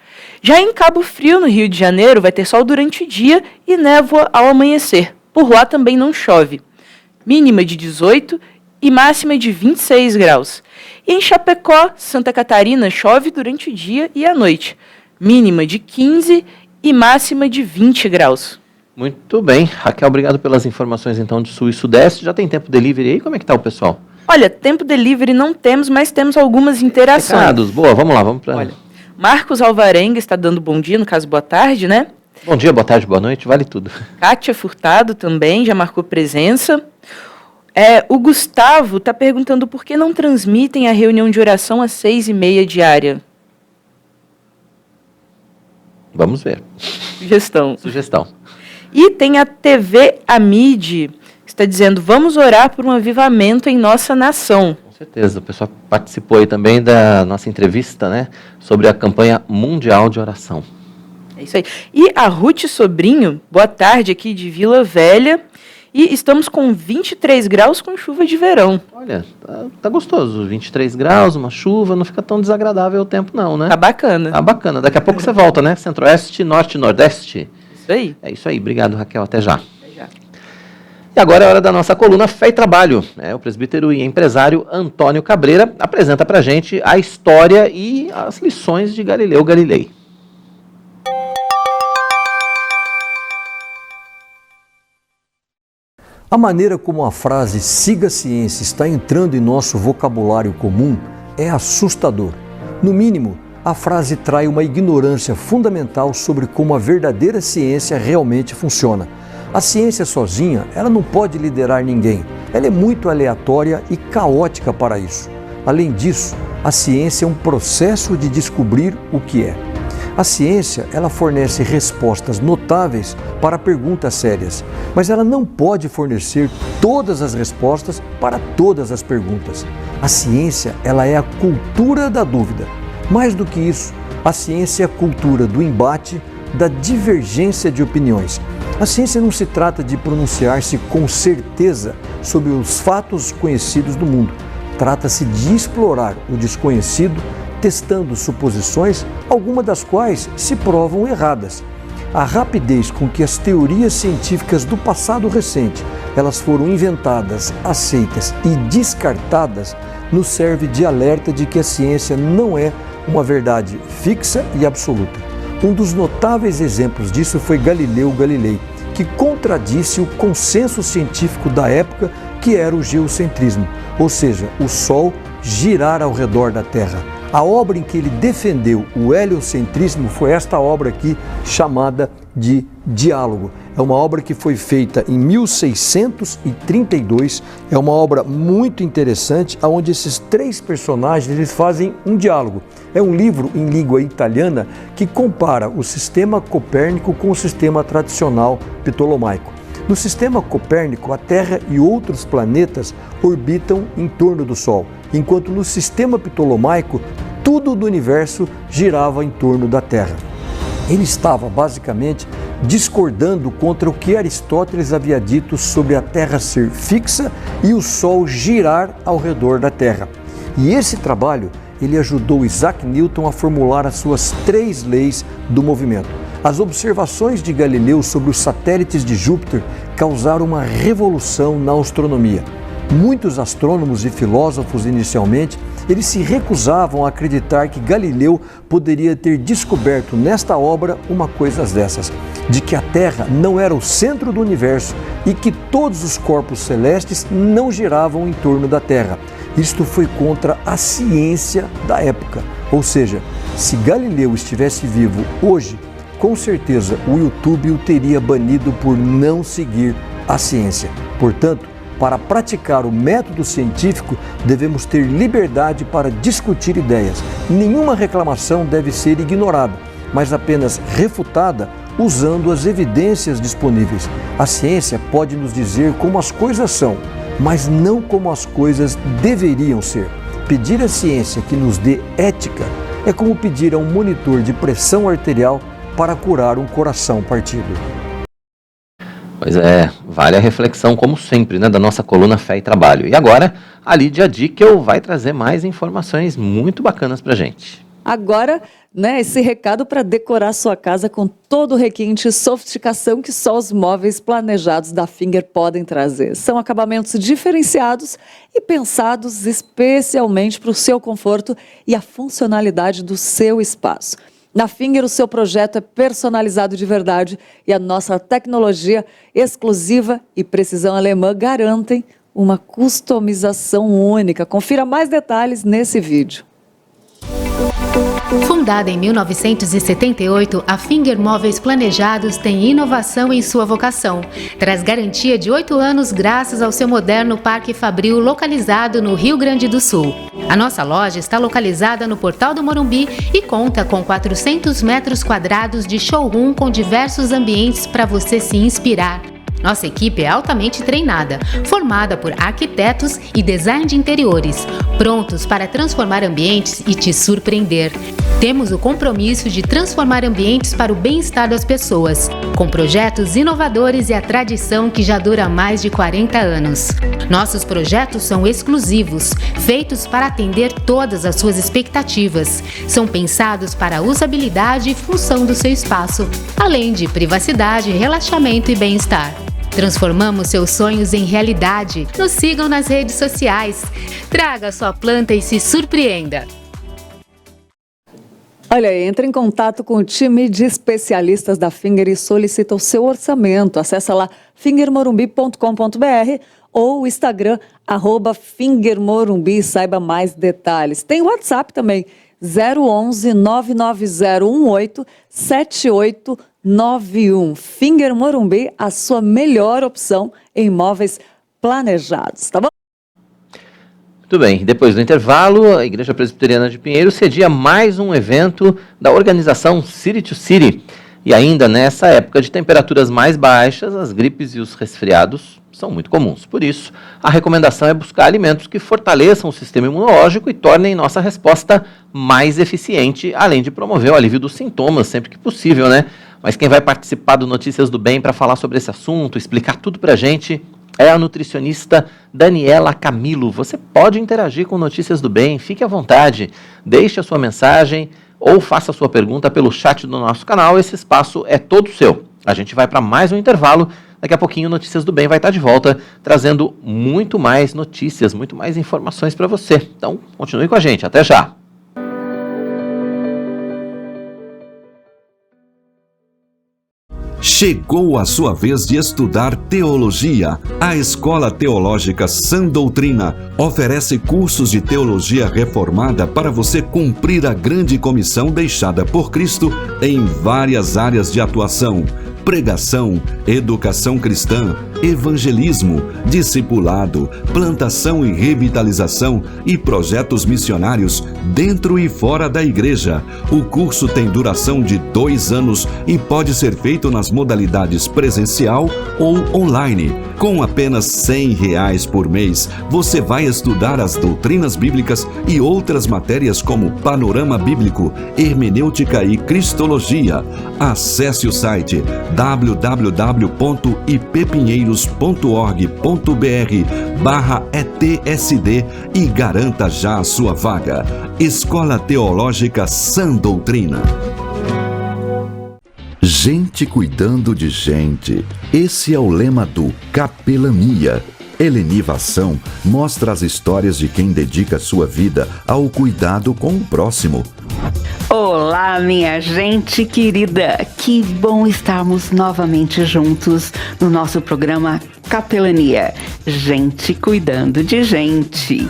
Já em Cabo Frio, no Rio de Janeiro, vai ter sol durante o dia e névoa ao amanhecer. Por lá também não chove. Mínima de 18 e máxima de 26 graus. E em Chapecó, Santa Catarina, chove durante o dia e a noite. Mínima de 15 e máxima de 20 graus. Muito bem. Raquel, obrigado pelas informações então de Sul e Sudeste. Já tem tempo delivery aí? Como é que tá o pessoal? Olha, tempo delivery não temos, mas temos algumas interações. Recados, boa, vamos lá, vamos para... Olha, Marcos Alvarenga está dando bom dia, no caso boa tarde, né? Bom dia, boa tarde, boa noite, vale tudo. Kátia Furtado também já marcou presença. O Gustavo está perguntando por que não transmitem a reunião de oração às 6h30 diária. Vamos ver. Sugestão. E tem a TV Amide, que está dizendo, vamos orar por um avivamento em nossa nação. Com certeza, o pessoal participou aí também da nossa entrevista, né, sobre a campanha mundial de oração. É isso aí. E a Ruth Sobrinho, boa tarde aqui de Vila Velha, e estamos com 23 graus com chuva de verão. Olha, tá gostoso, 23 graus, uma chuva, não fica tão desagradável o tempo não, né? Tá bacana. Tá bacana, daqui a pouco você volta, né, Centro-Oeste, Norte, Nordeste. Isso aí. É isso aí, obrigado Raquel, até já. E agora é hora da nossa coluna Fé e Trabalho. O presbítero e empresário Antônio Cabreira apresenta pra gente a história e as lições de Galileu Galilei. A maneira como a frase "siga a ciência" está entrando em nosso vocabulário comum é assustador. No mínimo, a frase trai uma ignorância fundamental sobre como a verdadeira ciência realmente funciona. A ciência sozinha, ela não pode liderar ninguém. Ela é muito aleatória e caótica para isso. Além disso, a ciência é um processo de descobrir o que é. A ciência, ela fornece respostas notáveis para perguntas sérias, mas ela não pode fornecer todas as respostas para todas as perguntas. A ciência, ela é a cultura da dúvida. Mais do que isso, a ciência é a cultura do embate, da divergência de opiniões. A ciência não se trata de pronunciar-se com certeza sobre os fatos conhecidos do mundo. Trata-se de explorar o desconhecido, testando suposições, algumas das quais se provam erradas. A rapidez com que as teorias científicas do passado recente elas foram inventadas, aceitas e descartadas nos serve de alerta de que a ciência não é uma verdade fixa e absoluta. Um dos notáveis exemplos disso foi Galileu Galilei, que contradisse o consenso científico da época, que era o geocentrismo, ou seja, o Sol girar ao redor da Terra. A obra em que ele defendeu o heliocentrismo foi esta obra aqui, chamada de Diálogo. É uma obra que foi feita em 1632, é uma obra muito interessante, onde esses três personagens eles fazem um diálogo. É um livro em língua italiana que compara o sistema copérnico com o sistema tradicional ptolomaico. No sistema copérnico, a Terra e outros planetas orbitam em torno do Sol, enquanto no sistema ptolomaico, tudo do universo girava em torno da Terra. Ele estava, basicamente, discordando contra o que Aristóteles havia dito sobre a Terra ser fixa e o Sol girar ao redor da Terra. E esse trabalho, ele ajudou Isaac Newton a formular as suas 3 leis do movimento. As observações de Galileu sobre os satélites de Júpiter causaram uma revolução na astronomia. Muitos astrônomos e filósofos, inicialmente, eles se recusavam a acreditar que Galileu poderia ter descoberto nesta obra uma coisa dessas, de que a Terra não era o centro do universo e que todos os corpos celestes não giravam em torno da Terra. Isto foi contra a ciência da época. Ou seja, se Galileu estivesse vivo hoje, com certeza o YouTube o teria banido por não seguir a ciência. Portanto, para praticar o método científico, devemos ter liberdade para discutir ideias. Nenhuma reclamação deve ser ignorada, mas apenas refutada usando as evidências disponíveis. A ciência pode nos dizer como as coisas são, mas não como as coisas deveriam ser. Pedir à ciência que nos dê ética é como pedir a um monitor de pressão arterial para curar um coração partido. Pois é, vale a reflexão, como sempre, né, da nossa coluna Fé e Trabalho. E agora, a Lídia Dickel vai trazer mais informações muito bacanas pra gente. Agora, esse recado para decorar sua casa com todo o requinte e sofisticação que só os móveis planejados da Finger podem trazer. São acabamentos diferenciados e pensados especialmente para o seu conforto e a funcionalidade do seu espaço. Na Finger, o seu projeto é personalizado de verdade e a nossa tecnologia exclusiva e precisão alemã garantem uma customização única. Confira mais detalhes nesse vídeo. Fundada em 1978, a Finger Móveis Planejados tem inovação em sua vocação. Traz garantia de 8 anos graças ao seu moderno Parque Fabril localizado no Rio Grande do Sul. A nossa loja está localizada no Portal do Morumbi e conta com 400 metros quadrados de showroom com diversos ambientes para você se inspirar. Nossa equipe é altamente treinada, formada por arquitetos e design de interiores, prontos para transformar ambientes e te surpreender. Temos o compromisso de transformar ambientes para o bem-estar das pessoas, com projetos inovadores e a tradição que já dura mais de 40 anos. Nossos projetos são exclusivos, feitos para atender todas as suas expectativas. São pensados para a usabilidade e função do seu espaço, além de privacidade, relaxamento e bem-estar. Transformamos seus sonhos em realidade. Nos sigam nas redes sociais. Traga sua planta e se surpreenda. Olha, entre em contato com o time de especialistas da Finger e solicita o seu orçamento. Acesse lá fingermorumbi.com.br ou o Instagram @fingermorumbi e saiba mais detalhes. Tem o WhatsApp também, 011 99018 7891. Finger Morumbi, a sua melhor opção em imóveis planejados, tá bom? Muito bem, depois do intervalo, a Igreja Presbiteriana de Pinheiro cedia mais um evento da organização City to City. E ainda nessa época de temperaturas mais baixas, as gripes e os resfriados são muito comuns. Por isso, a recomendação é buscar alimentos que fortaleçam o sistema imunológico e tornem nossa resposta mais eficiente, além de promover o alívio dos sintomas sempre que possível, né? Mas quem vai participar do Notícias do Bem para falar sobre esse assunto, explicar tudo para a gente, é a nutricionista Daniela Camilo. Você pode interagir com Notícias do Bem, fique à vontade, deixe a sua mensagem ou faça a sua pergunta pelo chat do nosso canal, esse espaço é todo seu. A gente vai para mais um intervalo, daqui a pouquinho Notícias do Bem vai estar de volta, trazendo muito mais notícias, muito mais informações para você. Então, continue com a gente, até já! Chegou a sua vez de estudar teologia. A Escola Teológica Sã Doutrina oferece cursos de teologia reformada para você cumprir a grande comissão deixada por Cristo em várias áreas de atuação: pregação, educação cristã, evangelismo, discipulado, plantação e revitalização e projetos missionários dentro e fora da igreja. O curso tem duração de 2 anos e pode ser feito nas modalidades presencial ou online. Com apenas R$100 por mês, você vai estudar as doutrinas bíblicas e outras matérias como panorama bíblico, hermenêutica e cristologia. Acesse o site www.ippinheiros.org.br/ETSD e garanta já a sua vaga. Escola Teológica Sã Doutrina. Gente cuidando de gente. Esse é o lema do Capelania. Helenivação mostra as histórias de quem dedica sua vida ao cuidado com o próximo. Olá, minha gente querida! Que bom estarmos novamente juntos no nosso programa Capelania. Gente cuidando de gente.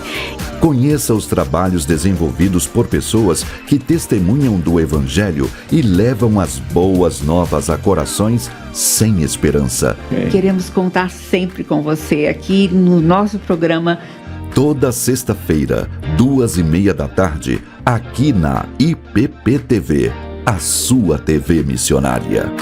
Conheça os trabalhos desenvolvidos por pessoas que testemunham do Evangelho e levam as boas novas a corações sem esperança. Queremos contar sempre com você aqui no nosso programa. Toda sexta-feira, 2h30 da tarde, aqui na IPP-TV, a sua TV missionária.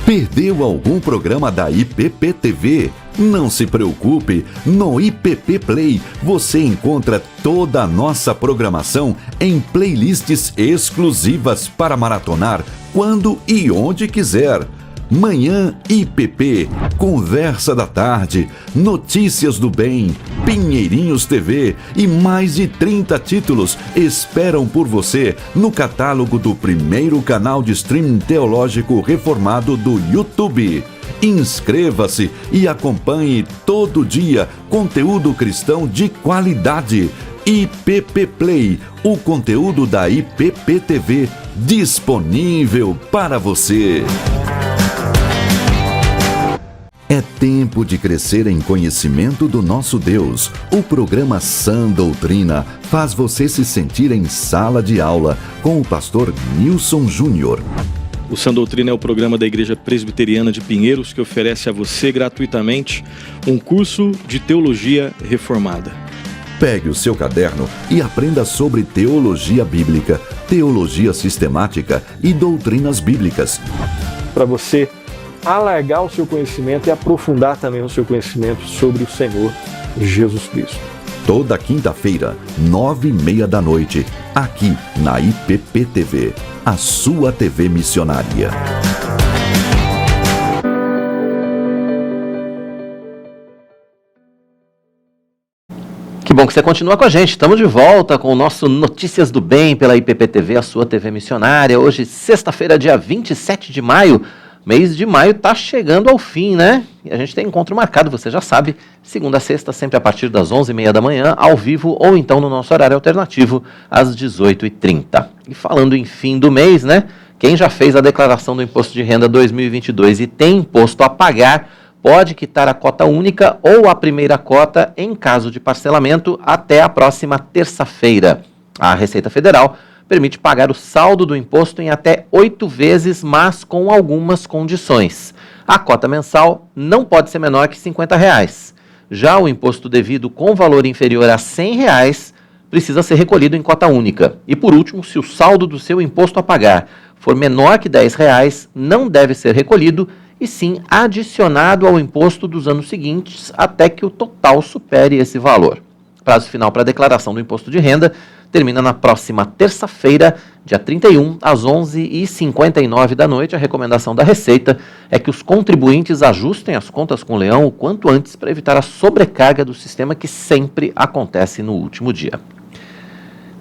Perdeu algum programa da IPP-TV? Não se preocupe, no IPP Play você encontra toda a nossa programação em playlists exclusivas para maratonar quando e onde quiser. Manhã IPP, Conversa da Tarde, Notícias do Bem, Pinheirinhos TV e mais de 30 títulos esperam por você no catálogo do primeiro canal de streaming teológico reformado do YouTube. Inscreva-se e acompanhe todo dia conteúdo cristão de qualidade. IPP Play, o conteúdo da IPP TV disponível para você. É tempo de crescer em conhecimento do nosso Deus. O programa Sã Doutrina faz você se sentir em sala de aula com o pastor Nilson Júnior. O Sã Doutrina é o programa da Igreja Presbiteriana de Pinheiros que oferece a você gratuitamente um curso de teologia reformada. Pegue o seu caderno e aprenda sobre teologia bíblica, teologia sistemática e doutrinas bíblicas. Para você alargar o seu conhecimento e aprofundar também o seu conhecimento sobre o Senhor Jesus Cristo. Toda quinta-feira, 9h30 da noite, aqui na IPP TV, a sua TV missionária. Que bom que você continua com a gente. Estamos de volta com o nosso Notícias do Bem pela IPP TV, a sua TV missionária. Hoje, sexta-feira, dia 27 de maio. Mês de maio está chegando ao fim, né? E a gente tem encontro marcado, você já sabe, segunda a sexta, sempre a partir das 11h30 da manhã, ao vivo, ou então no nosso horário alternativo, às 18h30. E falando em fim do mês, né? Quem já fez a declaração do Imposto de Renda 2022 e tem imposto a pagar, pode quitar a cota única ou a primeira cota em caso de parcelamento até a próxima terça-feira. A Receita Federal permite pagar o saldo do imposto em até 8 vezes, mas com algumas condições. A cota mensal não pode ser menor que R$50. Já o imposto devido com valor inferior a R$100 precisa ser recolhido em cota única. E por último, se o saldo do seu imposto a pagar for menor que R$10, não deve ser recolhido e sim adicionado ao imposto dos anos seguintes até que o total supere esse valor. Prazo final para a declaração do imposto de renda termina na próxima terça-feira, Dia 31, às 11h59 da noite, a recomendação da Receita é que os contribuintes ajustem as contas com o Leão o quanto antes para evitar a sobrecarga do sistema que sempre acontece no último dia.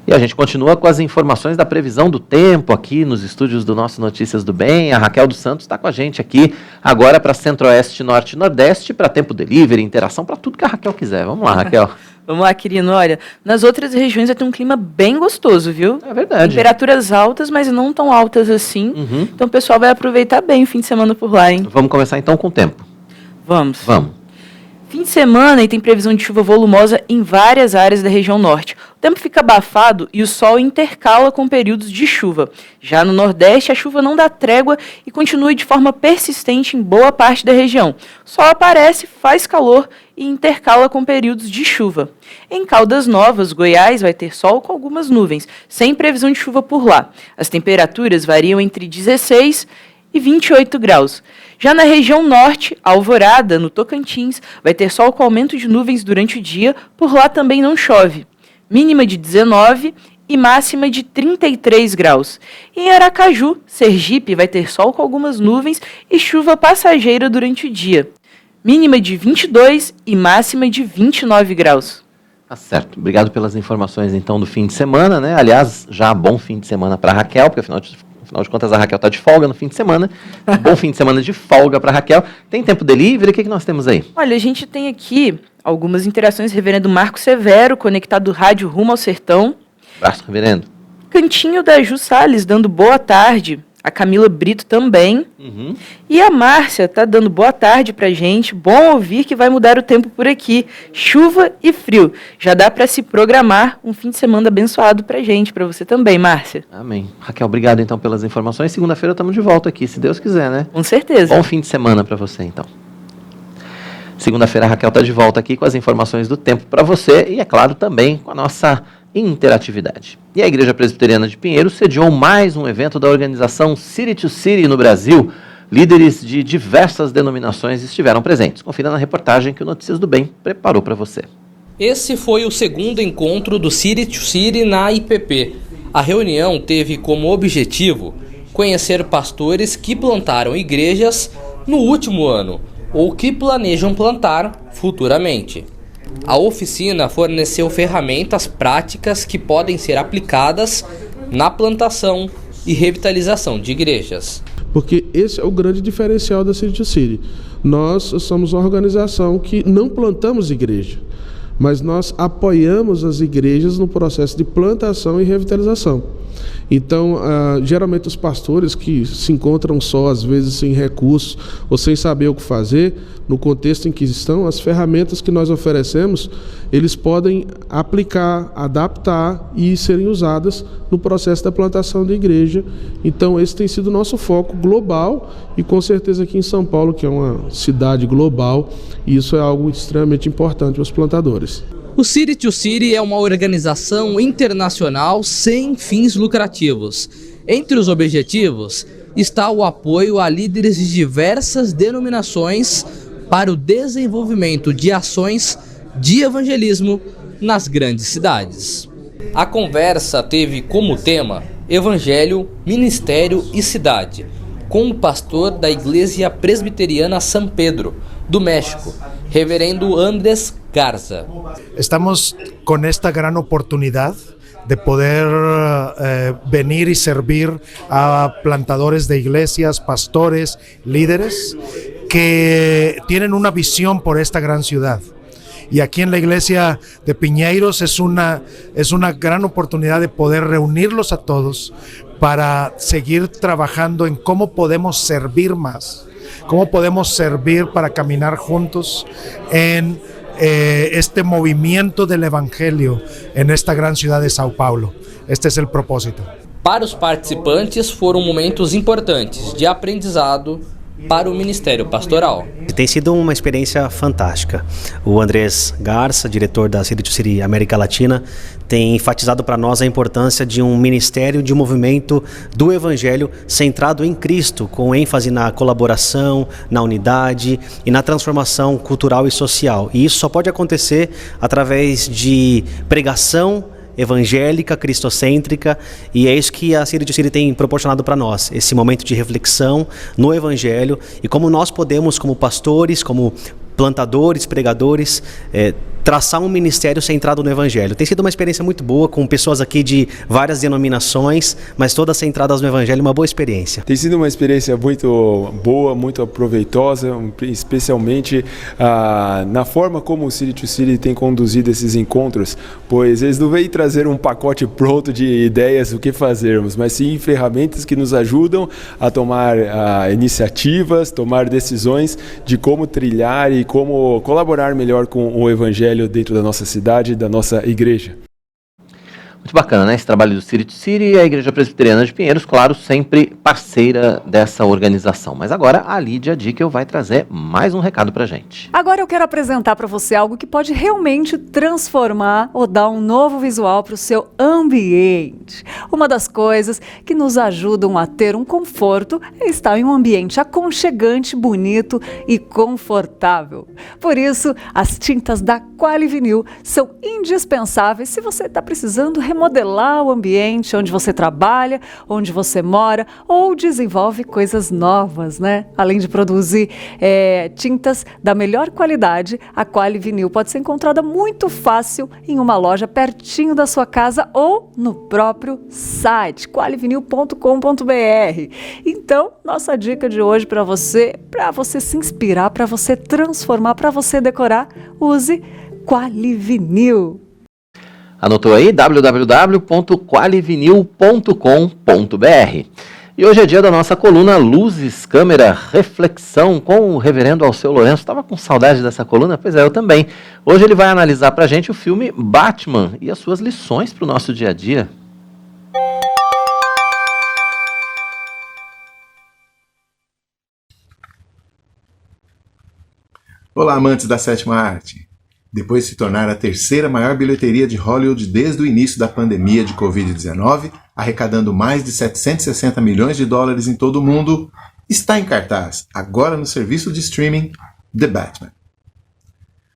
E a gente continua com as informações da previsão do tempo aqui nos estúdios do nosso Notícias do Bem. A Raquel dos Santos está com a gente aqui agora para Centro-Oeste, Norte e Nordeste, para tempo delivery, interação, para tudo que a Raquel quiser. Vamos lá, Raquel. Vamos lá, querido. Olha, nas outras regiões vai ter um clima bem gostoso, viu? É verdade. Temperaturas altas, mas não tão altas assim. Uhum. Então o pessoal vai aproveitar bem o fim de semana por lá, hein? Vamos começar então com o tempo. Vamos. Vamos. Fim de semana e tem previsão de chuva volumosa em várias áreas da região norte. O tempo fica abafado e o sol intercala com períodos de chuva. Já no Nordeste, a chuva não dá trégua e continua de forma persistente em boa parte da região. O sol aparece, faz calor e intercala com períodos de chuva. Em Caldas Novas, Goiás, vai ter sol com algumas nuvens, sem previsão de chuva por lá. As temperaturas variam entre 16 e 28 graus. Já na região norte, Alvorada, no Tocantins, vai ter sol com aumento de nuvens durante o dia, por lá também não chove. Mínima de 19 e máxima de 33 graus. Em Aracaju, Sergipe, vai ter sol com algumas nuvens e chuva passageira durante o dia. Mínima de 22 e máxima de 29 graus. Tá certo. Obrigado pelas informações então do fim de semana, né? Aliás, já bom fim de semana para a Raquel, porque afinal de contas, a Raquel está de folga no fim de semana. Bom fim de semana de folga para a Raquel. Tem tempo delivery? O que nós temos aí? Olha, a gente tem aqui algumas interações. Reverendo Marco Severo, conectado do rádio Rumo ao Sertão. Abraço, reverendo. Cantinho da Ju Salles, dando boa tarde. A Camila Brito também. Uhum. E a Márcia tá dando boa tarde pra gente. Bom ouvir que vai mudar o tempo por aqui. Chuva e frio. Já dá para se programar um fim de semana abençoado pra gente, pra você também, Márcia. Amém. Raquel, obrigado então pelas informações. Segunda-feira estamos de volta aqui, se Deus quiser, né? Com certeza. Bom fim de semana para você, então. Segunda-feira a Raquel está de volta aqui com as informações do tempo para você e, é claro, também com a nossa interatividade. E a Igreja Presbiteriana de Pinheiros sediou mais um evento da organização City to City no Brasil. Líderes de diversas denominações estiveram presentes. Confira na reportagem que o Notícias do Bem preparou para você. Esse foi o segundo encontro do City to City na IPP. A reunião teve como objetivo conhecer pastores que plantaram igrejas no último ano ou que planejam plantar futuramente. A oficina forneceu ferramentas práticas que podem ser aplicadas na plantação e revitalização de igrejas. Porque esse é o grande diferencial da City to City. Nós somos uma organização que não plantamos igreja, mas nós apoiamos as igrejas no processo de plantação e revitalização. Então, geralmente os pastores que se encontram só, às vezes sem recursos ou sem saber o que fazer, no contexto em que estão, as ferramentas que nós oferecemos, eles podem aplicar, adaptar e serem usadas no processo da plantação da igreja. Então, esse tem sido o nosso foco global e com certeza aqui em São Paulo, que é uma cidade global, isso é algo extremamente importante para os plantadores. O City to City é uma organização internacional sem fins lucrativos. Entre os objetivos está o apoio a líderes de diversas denominações para o desenvolvimento de ações de evangelismo nas grandes cidades. A conversa teve como tema Evangelho, Ministério e Cidade, com o pastor da Iglesia Presbiteriana San Pedro, do México, reverendo Andrés Garza. Estamos con esta gran oportunidad de poder venir y servir a plantadores de iglesias, pastores, líderes que tienen una visión por esta gran ciudad. Y aquí en la iglesia de Piñeiros es una gran oportunidad de poder reunirlos a todos para seguir trabajando en cómo podemos servir más, cómo podemos servir para caminar juntos en este movimiento del evangelio en esta gran ciudad de São Paulo. Este es el propósito. Para os participantes foram momentos importantes de aprendizado para o Ministério Pastoral. Tem sido uma experiência fantástica. O Andrés Garza, diretor da City to City América Latina, tem enfatizado para nós a importância de um ministério, de um movimento do Evangelho centrado em Cristo, com ênfase na colaboração, na unidade e na transformação cultural e social. E isso só pode acontecer através de pregação evangélica, cristocêntrica, e é isso que a City to City tem proporcionado para nós, esse momento de reflexão no Evangelho e como nós podemos, como pastores, como plantadores, pregadores, traçar um ministério centrado no Evangelho. Tem sido uma experiência muito boa, com pessoas aqui de várias denominações, mas todas centradas no Evangelho, uma boa experiência. Tem sido uma experiência muito boa, muito proveitosa, especialmente na forma como o City to City tem conduzido esses encontros, pois eles não vêm trazer um pacote pronto de ideias do que fazermos, mas sim ferramentas que nos ajudam a tomar iniciativas, tomar decisões de como trilhar e como colaborar melhor com o Evangelho dentro da nossa cidade e da nossa igreja. Muito bacana, né? Esse trabalho do City to City e a Igreja Presbiteriana de Pinheiros, claro, sempre parceira dessa organização. Mas agora a Lídia Dickel vai trazer mais um recado pra gente. Agora eu quero apresentar para você algo que pode realmente transformar ou dar um novo visual para o seu ambiente. Uma das coisas que nos ajudam a ter um conforto é estar em um ambiente aconchegante, bonito e confortável. Por isso, as tintas da Qualivinil são indispensáveis se você está precisando remodelar o ambiente onde você trabalha, onde você mora ou desenvolve coisas novas, né? Além de produzir tintas da melhor qualidade, a Qualivinil pode ser encontrada muito fácil em uma loja pertinho da sua casa ou no próprio site qualivinil.com.br. Então, nossa dica de hoje para você se inspirar, para você transformar, para você decorar, use Qualivinil. Anotou aí? www.qualivinil.com.br. E hoje é dia da nossa coluna Luzes, Câmera, Reflexão com o reverendo Alceu Lourenço. Estava com saudade dessa coluna? Pois é, eu também. Hoje ele vai analisar pra gente o filme Batman e as suas lições para o nosso dia a dia. Olá, amantes da sétima arte. Depois de se tornar a terceira maior bilheteria de Hollywood desde o início da pandemia de Covid-19, arrecadando mais de 760 milhões de dólares em todo o mundo, está em cartaz, agora no serviço de streaming, The Batman.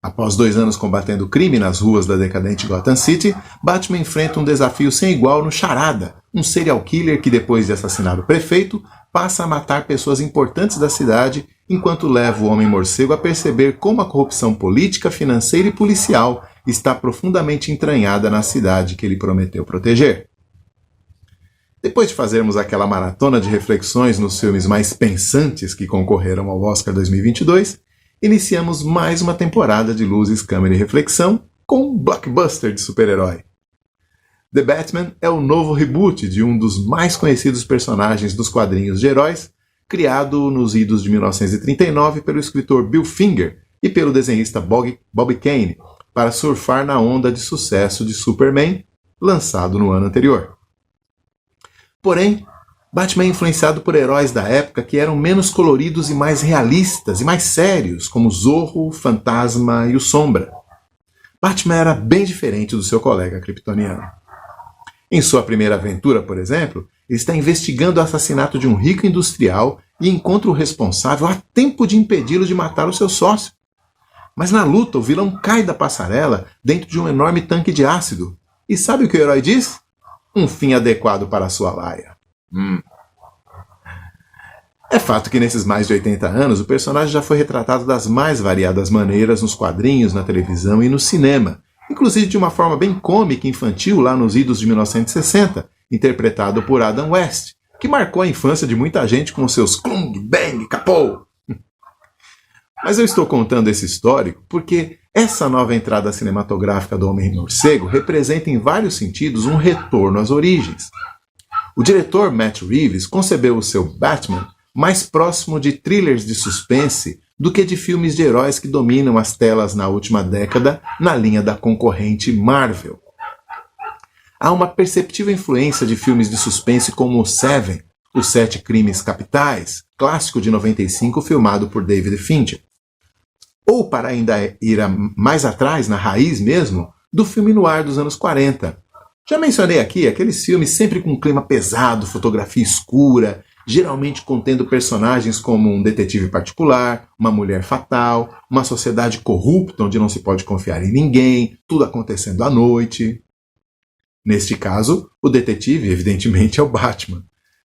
Após 2 anos combatendo o crime nas ruas da decadente Gotham City, Batman enfrenta um desafio sem igual no Charada, um serial killer que, depois de assassinar o prefeito, passa a matar pessoas importantes da cidade, enquanto leva o Homem-Morcego a perceber como a corrupção política, financeira e policial está profundamente entranhada na cidade que ele prometeu proteger. Depois de fazermos aquela maratona de reflexões nos filmes mais pensantes que concorreram ao Oscar 2022, iniciamos mais uma temporada de Luzes, Câmera e Reflexão com um blockbuster de super-herói. The Batman é o novo reboot de um dos mais conhecidos personagens dos quadrinhos de heróis, criado nos idos de 1939 pelo escritor Bill Finger e pelo desenhista Bob Kane, para surfar na onda de sucesso de Superman, lançado no ano anterior. Porém, Batman é influenciado por heróis da época que eram menos coloridos e mais realistas e mais sérios, como Zorro, o Fantasma e o Sombra. Batman era bem diferente do seu colega kryptoniano. Em sua primeira aventura, por exemplo, ele está investigando o assassinato de um rico industrial e encontra o responsável a tempo de impedi-lo de matar o seu sócio. Mas na luta, o vilão cai da passarela dentro de um enorme tanque de ácido. E sabe o que o herói diz? Um fim adequado para a sua laia. É fato que nesses mais de 80 anos, o personagem já foi retratado das mais variadas maneiras nos quadrinhos, na televisão e no cinema, inclusive de uma forma bem cômica e infantil lá nos idos de 1960, interpretado por Adam West, que marcou a infância de muita gente com seus clung, bang, capô. Mas eu estou contando esse histórico porque essa nova entrada cinematográfica do Homem-Morcego representa em vários sentidos um retorno às origens. O diretor Matt Reeves concebeu o seu Batman mais próximo de thrillers de suspense do que de filmes de heróis que dominam as telas na última década na linha da concorrente Marvel. Há uma perceptível influência de filmes de suspense como Seven, Os 7 Crimes Capitais, clássico de 95 filmado por David Fincher. Ou, para ainda ir mais atrás, na raiz mesmo, do filme noir dos anos 40. Já mencionei aqui aqueles filmes sempre com um clima pesado, fotografia escura, geralmente contendo personagens como um detetive particular, uma mulher fatal, uma sociedade corrupta onde não se pode confiar em ninguém, tudo acontecendo à noite. Neste caso, o detetive, evidentemente, é o Batman,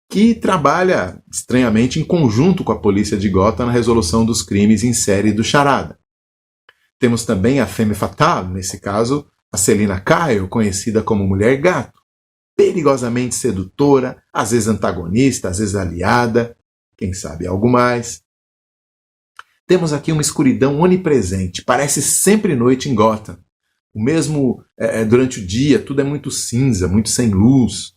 que trabalha estranhamente em conjunto com a polícia de Gotham na resolução dos crimes em série do Charada. Temos também a femme fatale, nesse caso, a Selina Kyle, conhecida como Mulher Gato, perigosamente sedutora, às vezes antagonista, às vezes aliada, quem sabe algo mais. Temos aqui uma escuridão onipresente, parece sempre noite em Gotham. O mesmo durante o dia, tudo é muito cinza, muito sem luz.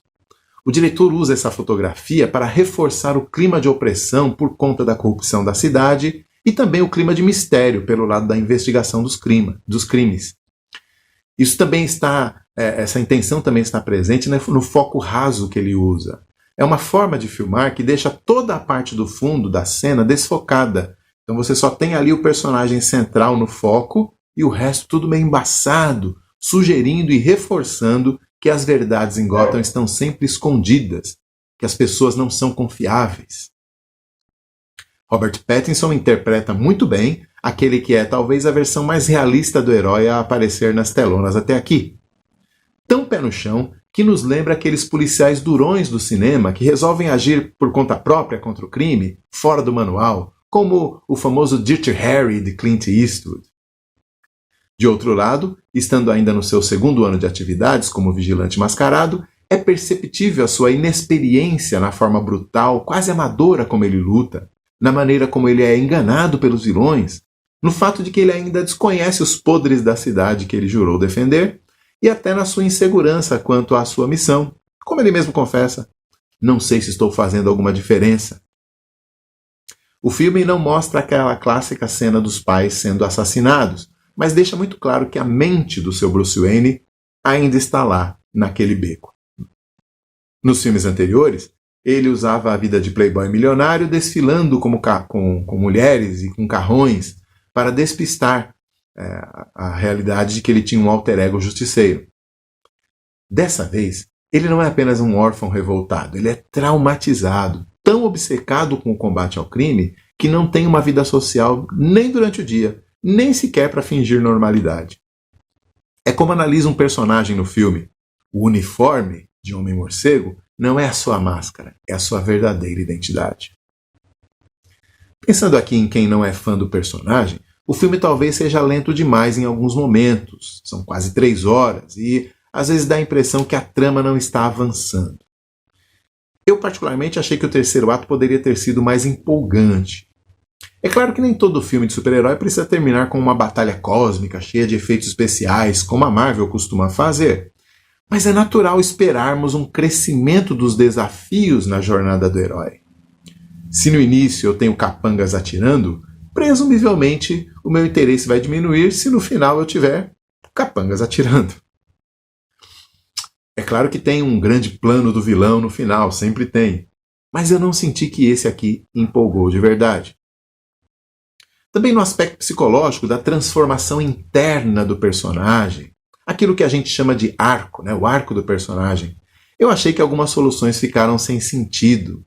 O diretor usa essa fotografia para reforçar o clima de opressão por conta da corrupção da cidade e também o clima de mistério pelo lado da investigação dos crimes. Isso também está, essa intenção também está presente no foco raso que ele usa. É uma forma de filmar que deixa toda a parte do fundo da cena desfocada. Então você só tem ali o personagem central no foco e o resto tudo meio embaçado, sugerindo e reforçando que as verdades em Gotham estão sempre escondidas, que as pessoas não são confiáveis. Robert Pattinson interpreta muito bem aquele que é talvez a versão mais realista do herói a aparecer nas telonas até aqui. Tão pé no chão que nos lembra aqueles policiais durões do cinema que resolvem agir por conta própria contra o crime, fora do manual, como o famoso Dirty Harry de Clint Eastwood. De outro lado, estando ainda no seu segundo ano de atividades como vigilante mascarado, é perceptível a sua inexperiência na forma brutal, quase amadora como ele luta, na maneira como ele é enganado pelos vilões, no fato de que ele ainda desconhece os podres da cidade que ele jurou defender, e até na sua insegurança quanto à sua missão. Como ele mesmo confessa, não sei se estou fazendo alguma diferença. O filme não mostra aquela clássica cena dos pais sendo assassinados, mas deixa muito claro que a mente do seu Bruce Wayne ainda está lá, naquele beco. Nos filmes anteriores, ele usava a vida de playboy milionário desfilando com mulheres e com carrões para despistar a realidade de que ele tinha um alter ego justiceiro. Dessa vez, ele não é apenas um órfão revoltado, ele é traumatizado, tão obcecado com o combate ao crime que não tem uma vida social nem durante o dia, nem sequer para fingir normalidade. É como analisa um personagem no filme. O uniforme de Homem-Morcego não é a sua máscara, é a sua verdadeira identidade. Pensando aqui em quem não é fã do personagem, o filme talvez seja lento demais em alguns momentos. São quase 3 horas e às vezes dá a impressão que a trama não está avançando. Eu particularmente achei que o terceiro ato poderia ter sido mais empolgante. É claro que nem todo filme de super-herói precisa terminar com uma batalha cósmica cheia de efeitos especiais, como a Marvel costuma fazer. Mas é natural esperarmos um crescimento dos desafios na jornada do herói. Se no início eu tenho capangas atirando, presumivelmente o meu interesse vai diminuir se no final eu tiver capangas atirando. É claro que tem um grande plano do vilão no final, sempre tem. Mas eu não senti que esse aqui empolgou de verdade. Também no aspecto psicológico da transformação interna do personagem, aquilo que a gente chama de arco, o arco do personagem, eu achei que algumas soluções ficaram sem sentido.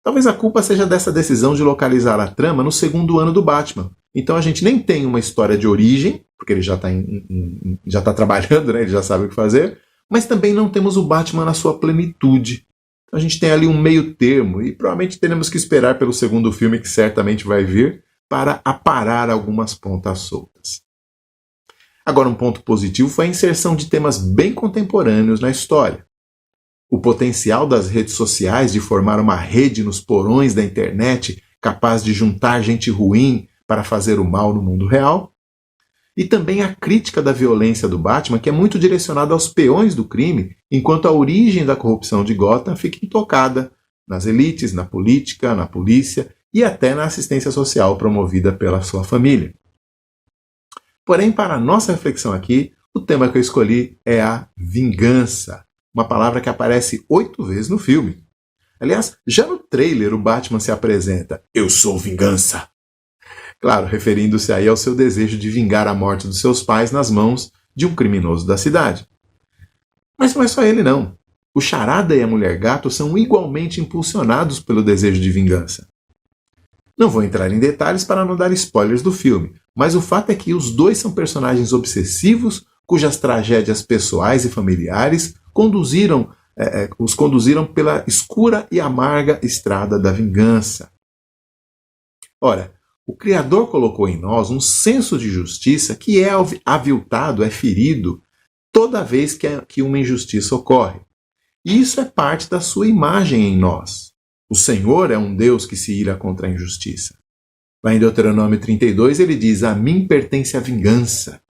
Talvez a culpa seja dessa decisão de localizar a trama no segundo ano do Batman. Então a gente nem tem uma história de origem, porque ele já está trabalhando, ele já sabe o que fazer, mas também não temos o Batman na sua plenitude. Então a gente tem ali um meio termo e provavelmente teremos que esperar pelo segundo filme, que certamente vai vir, para aparar algumas pontas soltas. Agora, um ponto positivo foi a inserção de temas bem contemporâneos na história. O potencial das redes sociais de formar uma rede nos porões da internet capaz de juntar gente ruim para fazer o mal no mundo real. E também a crítica da violência do Batman, que é muito direcionada aos peões do crime, enquanto a origem da corrupção de Gotham fica intocada nas elites, na política, na polícia e até na assistência social promovida pela sua família. Porém, para a nossa reflexão aqui, o tema que eu escolhi é a vingança, uma palavra que aparece 8 vezes no filme. Aliás, já no trailer o Batman se apresenta: "Eu sou vingança". Claro, referindo-se aí ao seu desejo de vingar a morte dos seus pais nas mãos de um criminoso da cidade. Mas não é só ele não. O Charada e a Mulher Gato são igualmente impulsionados pelo desejo de vingança. Não vou entrar em detalhes para não dar spoilers do filme, mas o fato é que os dois são personagens obsessivos cujas tragédias pessoais e familiares os conduziram pela escura e amarga estrada da vingança. Ora, o Criador colocou em nós um senso de justiça que é aviltado, é ferido, toda vez que uma injustiça ocorre. E isso é parte da sua imagem em nós. O Senhor é um Deus que se ira contra a injustiça. Lá em Deuteronômio 32, ele diz: a mim pertence a vingança.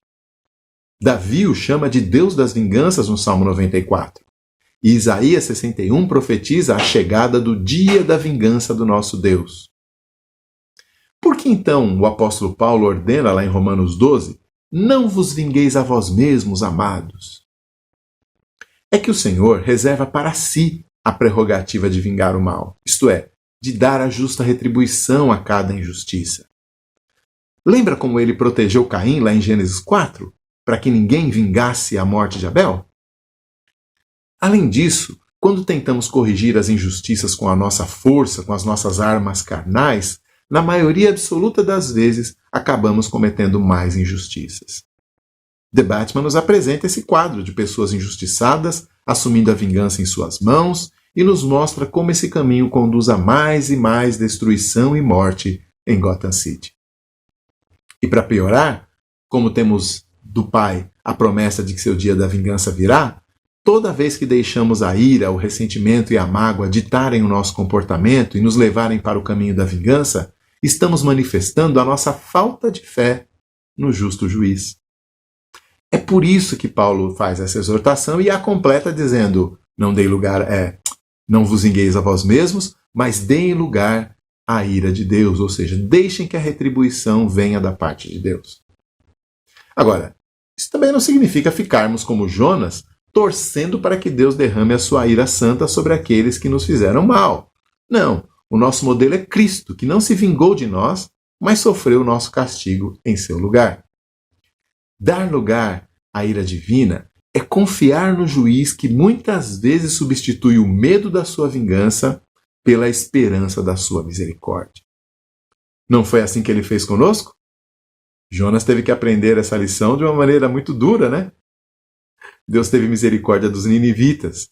Davi o chama de Deus das vinganças no Salmo 94. E Isaías 61 profetiza a chegada do dia da vingança do nosso Deus. Por que então o apóstolo Paulo ordena lá em Romanos 12: não vos vingueis a vós mesmos, amados? É que o Senhor reserva para si a prerrogativa de vingar o mal, isto é, de dar a justa retribuição a cada injustiça. Lembra como ele protegeu Caim lá em Gênesis 4, para que ninguém vingasse a morte de Abel? Além disso, quando tentamos corrigir as injustiças com a nossa força, com as nossas armas carnais, na maioria absoluta das vezes, acabamos cometendo mais injustiças. The Batman nos apresenta esse quadro de pessoas injustiçadas, assumindo a vingança em suas mãos, e nos mostra como esse caminho conduz a mais e mais destruição e morte em Gotham City. E para piorar, como temos do Pai a promessa de que seu dia da vingança virá, toda vez que deixamos a ira, o ressentimento e a mágoa ditarem o nosso comportamento e nos levarem para o caminho da vingança, estamos manifestando a nossa falta de fé no justo juiz. É por isso que Paulo faz essa exortação e a completa dizendo: não vos vingueis a vós mesmos, mas deem lugar à ira de Deus, ou seja, deixem que a retribuição venha da parte de Deus. Agora, isso também não significa ficarmos como Jonas, torcendo para que Deus derrame a sua ira santa sobre aqueles que nos fizeram mal. Não, o nosso modelo é Cristo, que não se vingou de nós, mas sofreu o nosso castigo em seu lugar. Dar lugar à ira divina é confiar no juiz que muitas vezes substitui o medo da sua vingança pela esperança da sua misericórdia. Não foi assim que ele fez conosco? Jonas teve que aprender essa lição de uma maneira muito dura, né? Deus teve misericórdia dos ninivitas.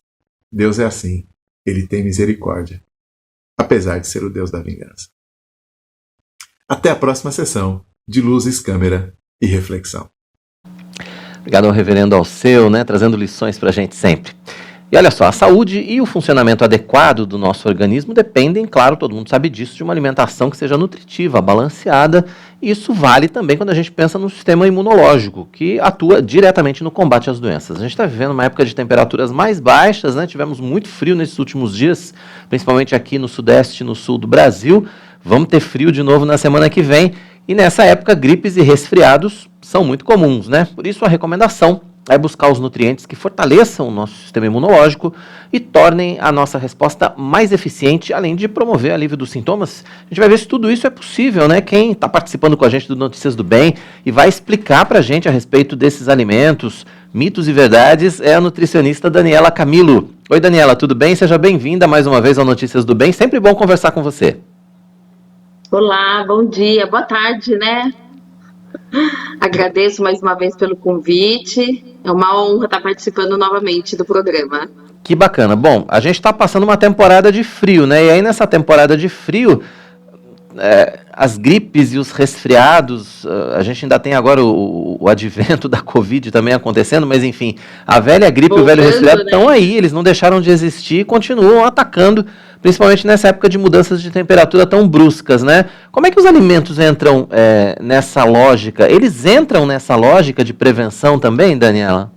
Deus é assim. Ele tem misericórdia, apesar de ser o Deus da vingança. Até a próxima sessão de Luzes, Câmera e Reflexão. Obrigado ao reverendo Alceu, trazendo lições para a gente sempre. E olha só, a saúde e o funcionamento adequado do nosso organismo dependem, claro, todo mundo sabe disso, de uma alimentação que seja nutritiva, balanceada. E isso vale também quando a gente pensa no sistema imunológico, que atua diretamente no combate às doenças. A gente está vivendo uma época de temperaturas mais baixas, tivemos muito frio nesses últimos dias, principalmente aqui no sudeste e no sul do Brasil. Vamos ter frio de novo na semana que vem. E nessa época, gripes e resfriados são muito comuns, Por isso a recomendação é buscar os nutrientes que fortaleçam o nosso sistema imunológico e tornem a nossa resposta mais eficiente, além de promover o alívio dos sintomas. A gente vai ver se tudo isso é possível, Quem está participando com a gente do Notícias do Bem e vai explicar para a gente a respeito desses alimentos, mitos e verdades, é a nutricionista Daniela Camilo. Oi, Daniela, tudo bem? Seja bem-vinda mais uma vez ao Notícias do Bem. Sempre bom conversar com você. Olá, bom dia, boa tarde, Agradeço mais uma vez pelo convite. É uma honra estar participando novamente do programa. Que bacana. Bom, a gente está passando uma temporada de frio, E aí nessa temporada de frio, as gripes e os resfriados, a gente ainda tem agora o advento da Covid também acontecendo, mas enfim, a velha gripe e o velho resfriado estão aí, eles não deixaram de existir e continuam atacando, principalmente nessa época de mudanças de temperatura tão bruscas, Como é que os alimentos entram nessa lógica? Eles entram nessa lógica de prevenção também, Daniela?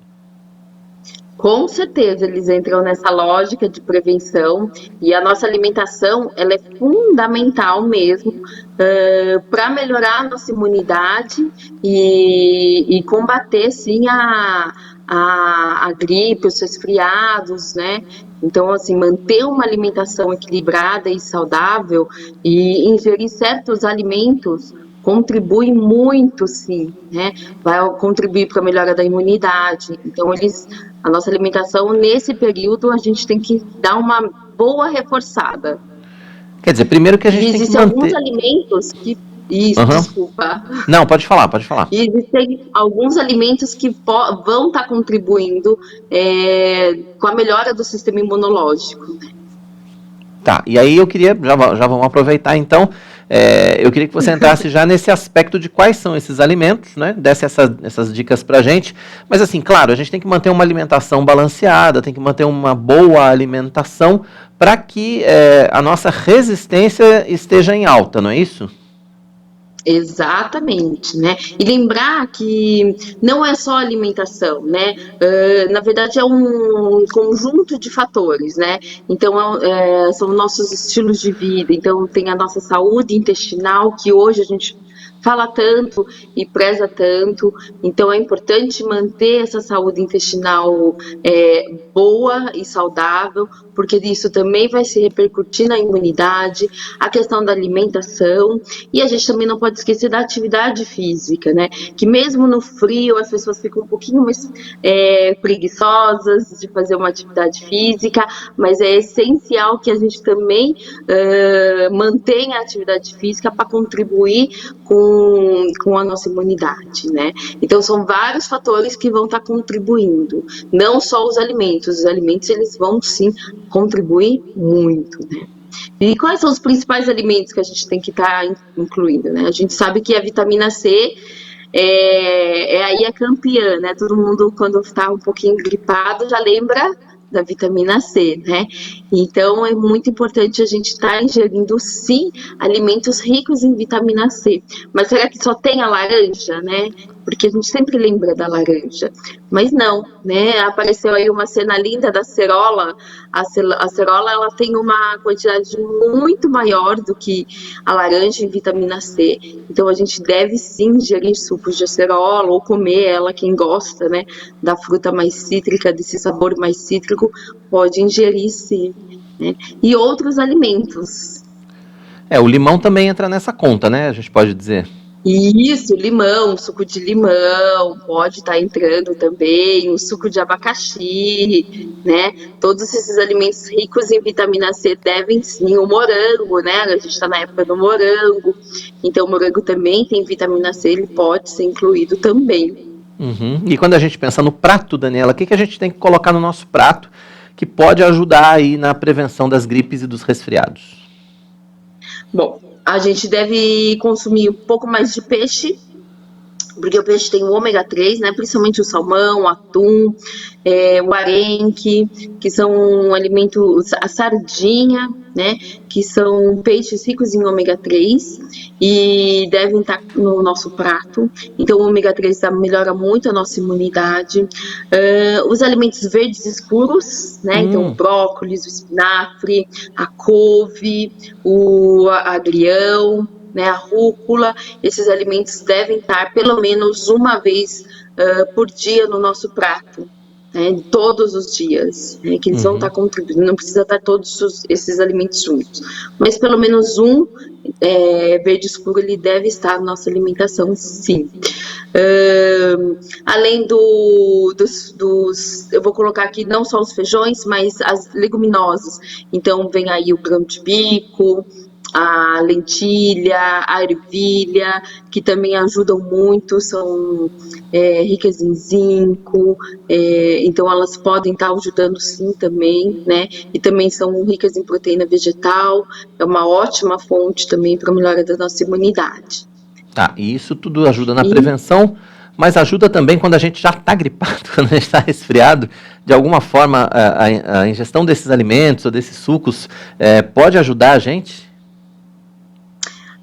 Com certeza, eles entram nessa lógica de prevenção e a nossa alimentação ela é fundamental mesmo para melhorar a nossa imunidade e combater, sim, a gripe, os resfriados, Então, assim, manter uma alimentação equilibrada e saudável e ingerir certos alimentos contribui muito, sim, Vai contribuir para a melhora da imunidade. Então, a nossa alimentação, nesse período, a gente tem que dar uma boa reforçada. Quer dizer, primeiro que a gente tem que manter... Existem alguns alimentos que Isso, Aham. desculpa. Não, pode falar, pode falar. E existem alguns alimentos que vão estar contribuindo com a melhora do sistema imunológico. Tá, e aí eu queria, já vamos aproveitar então, eu queria que você entrasse já nesse aspecto de quais são esses alimentos, né, desse essas dicas pra gente, mas assim, claro, a gente tem que manter uma alimentação balanceada, tem que manter uma boa alimentação para que a nossa resistência esteja em alta, não é isso? Exatamente, né? E lembrar que não é só alimentação, né? Na verdade é um conjunto de fatores, né? Então são nossos estilos de vida. Então tem a nossa saúde intestinal, que hoje a gente fala tanto e preza tanto. Então é importante manter essa saúde intestinal boa e saudável, porque isso também vai se repercutir na imunidade, a questão da alimentação, e a gente também não pode esquecer da atividade física, né? Que mesmo no frio as pessoas ficam um pouquinho mais preguiçosas de fazer uma atividade física, mas é essencial que a gente também mantenha a atividade física para contribuir com a nossa imunidade, né? Então são vários fatores que vão estar contribuindo, não só os alimentos eles vão sim contribuir muito, né? E quais são os principais alimentos que a gente tem que estar incluindo, né? A gente sabe que a vitamina C aí é campeã, né? Todo mundo, quando está um pouquinho gripado, já lembra da vitamina C, né? Então é muito importante a gente estar ingerindo sim alimentos ricos em vitamina C. Mas será que só tem a laranja, né? Porque a gente sempre lembra da laranja, mas não, né? Apareceu aí uma cena linda da acerola. A acerola, ela tem uma quantidade muito maior do que a laranja em vitamina C. Então a gente deve sim ingerir sucos de acerola ou comer ela, quem gosta, né, da fruta mais cítrica, desse sabor mais cítrico, pode ingerir sim, né? E outros alimentos. O limão também entra nessa conta, né? A gente pode dizer. Isso, limão, suco de limão, pode estar entrando também, o suco de abacaxi, né? Todos esses alimentos ricos em vitamina C devem sim, o morango, né? A gente está na época do morango, então o morango também tem vitamina C, ele pode ser incluído também. Uhum. E quando a gente pensa no prato, Daniela, o que a gente tem que colocar no nosso prato que pode ajudar aí na prevenção das gripes e dos resfriados? Bom, a gente deve consumir um pouco mais de peixe, porque o peixe tem o ômega 3, né, principalmente o salmão, o atum, o arenque, que são alimentos, a sardinha, né, que são peixes ricos em ômega 3 e devem estar no nosso prato. Então o ômega 3 melhora muito a nossa imunidade. Os alimentos verdes escuros, né, então o brócolis, o espinafre, a couve, o agrião, né, a rúcula, esses alimentos devem estar pelo menos uma vez por dia no nosso prato, né, todos os dias, né, que eles vão estar contribuindo, não precisa estar todos esses alimentos juntos, mas pelo menos um verde escuro ele deve estar na nossa alimentação, sim. Além dos, eu vou colocar aqui não só os feijões, mas as leguminosas, então vem aí o grão de bico, a lentilha, a ervilha, que também ajudam muito, são ricas em zinco, então elas podem estar ajudando sim também, né? E também são ricas em proteína vegetal, é uma ótima fonte também para a melhora da nossa imunidade. Tá, e isso tudo ajuda na prevenção, mas ajuda também quando a gente já está gripado, quando a gente está resfriado. De alguma forma, a ingestão desses alimentos ou desses sucos pode ajudar a gente?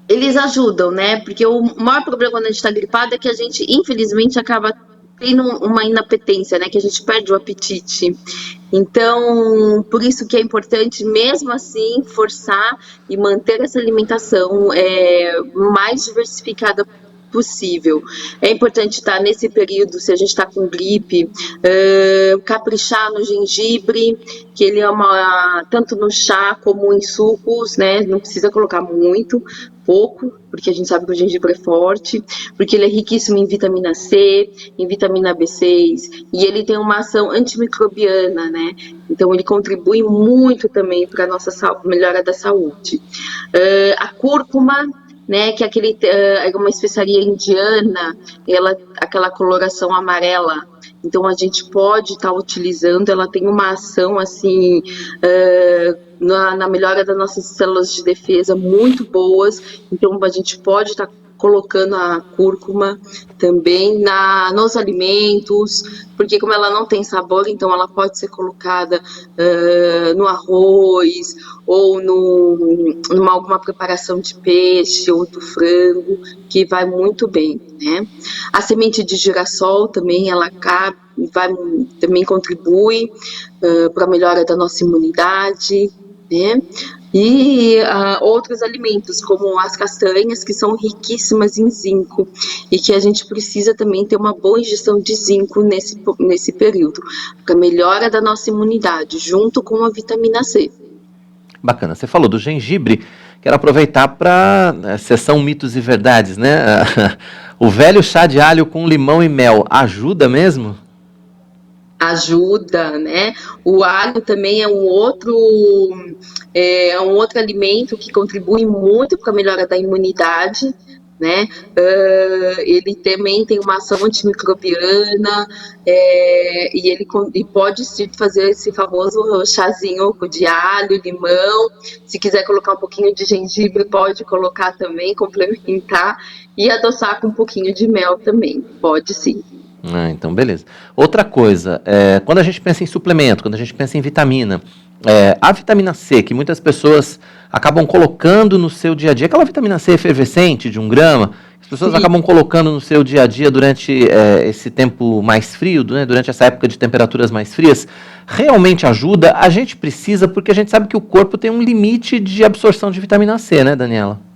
Eles ajudam, né? Porque o maior problema quando a gente está gripado é que a gente, infelizmente, acaba tendo uma inapetência, né? Que a gente perde o apetite. Então, por isso que é importante, mesmo assim, forçar e manter essa alimentação mais diversificada possível. É importante estar nesse período, se a gente está com gripe, caprichar no gengibre, que ele é tanto no chá como em sucos, né? Não precisa colocar muito, pouco, porque a gente sabe que o gengibre é forte, porque ele é riquíssimo em vitamina C, em vitamina B6, e ele tem uma ação antimicrobiana, né? Então ele contribui muito também para a nossa melhora da saúde. A cúrcuma, né, que é uma especiaria indiana, aquela coloração amarela. Então a gente pode estar utilizando, ela tem uma ação assim na melhora das nossas células de defesa muito boas. Então a gente pode estar colocando a cúrcuma também nos alimentos, porque como ela não tem sabor, então ela pode ser colocada no arroz ou numa alguma preparação de peixe ou do frango, que vai muito bem, né? A semente de girassol também, também contribui para a melhora da nossa imunidade, né? E outros alimentos, como as castanhas, que são riquíssimas em zinco e que a gente precisa também ter uma boa ingestão de zinco nesse período, para a melhora da nossa imunidade, junto com a vitamina C. Bacana. Você falou do gengibre, quero aproveitar para sessão mitos e verdades, né? O velho chá de alho com limão e mel ajuda mesmo? Ajuda, né? O alho também é um outro alimento que contribui muito para a melhora da imunidade, né? Ele também tem uma ação antimicrobiana, e ele pode fazer esse famoso chazinho de alho, limão. Se quiser colocar um pouquinho de gengibre, pode colocar também, complementar, e adoçar com um pouquinho de mel também, pode sim. Então beleza. Outra coisa, quando a gente pensa em suplemento, quando a gente pensa em vitamina, a vitamina C, que muitas pessoas acabam colocando no seu dia a dia, aquela vitamina C efervescente de 1 grama, as pessoas acabam colocando no seu dia a dia durante esse tempo mais frio, né, durante essa época de temperaturas mais frias, realmente ajuda? A gente precisa, porque a gente sabe que o corpo tem um limite de absorção de vitamina C, né, Daniela?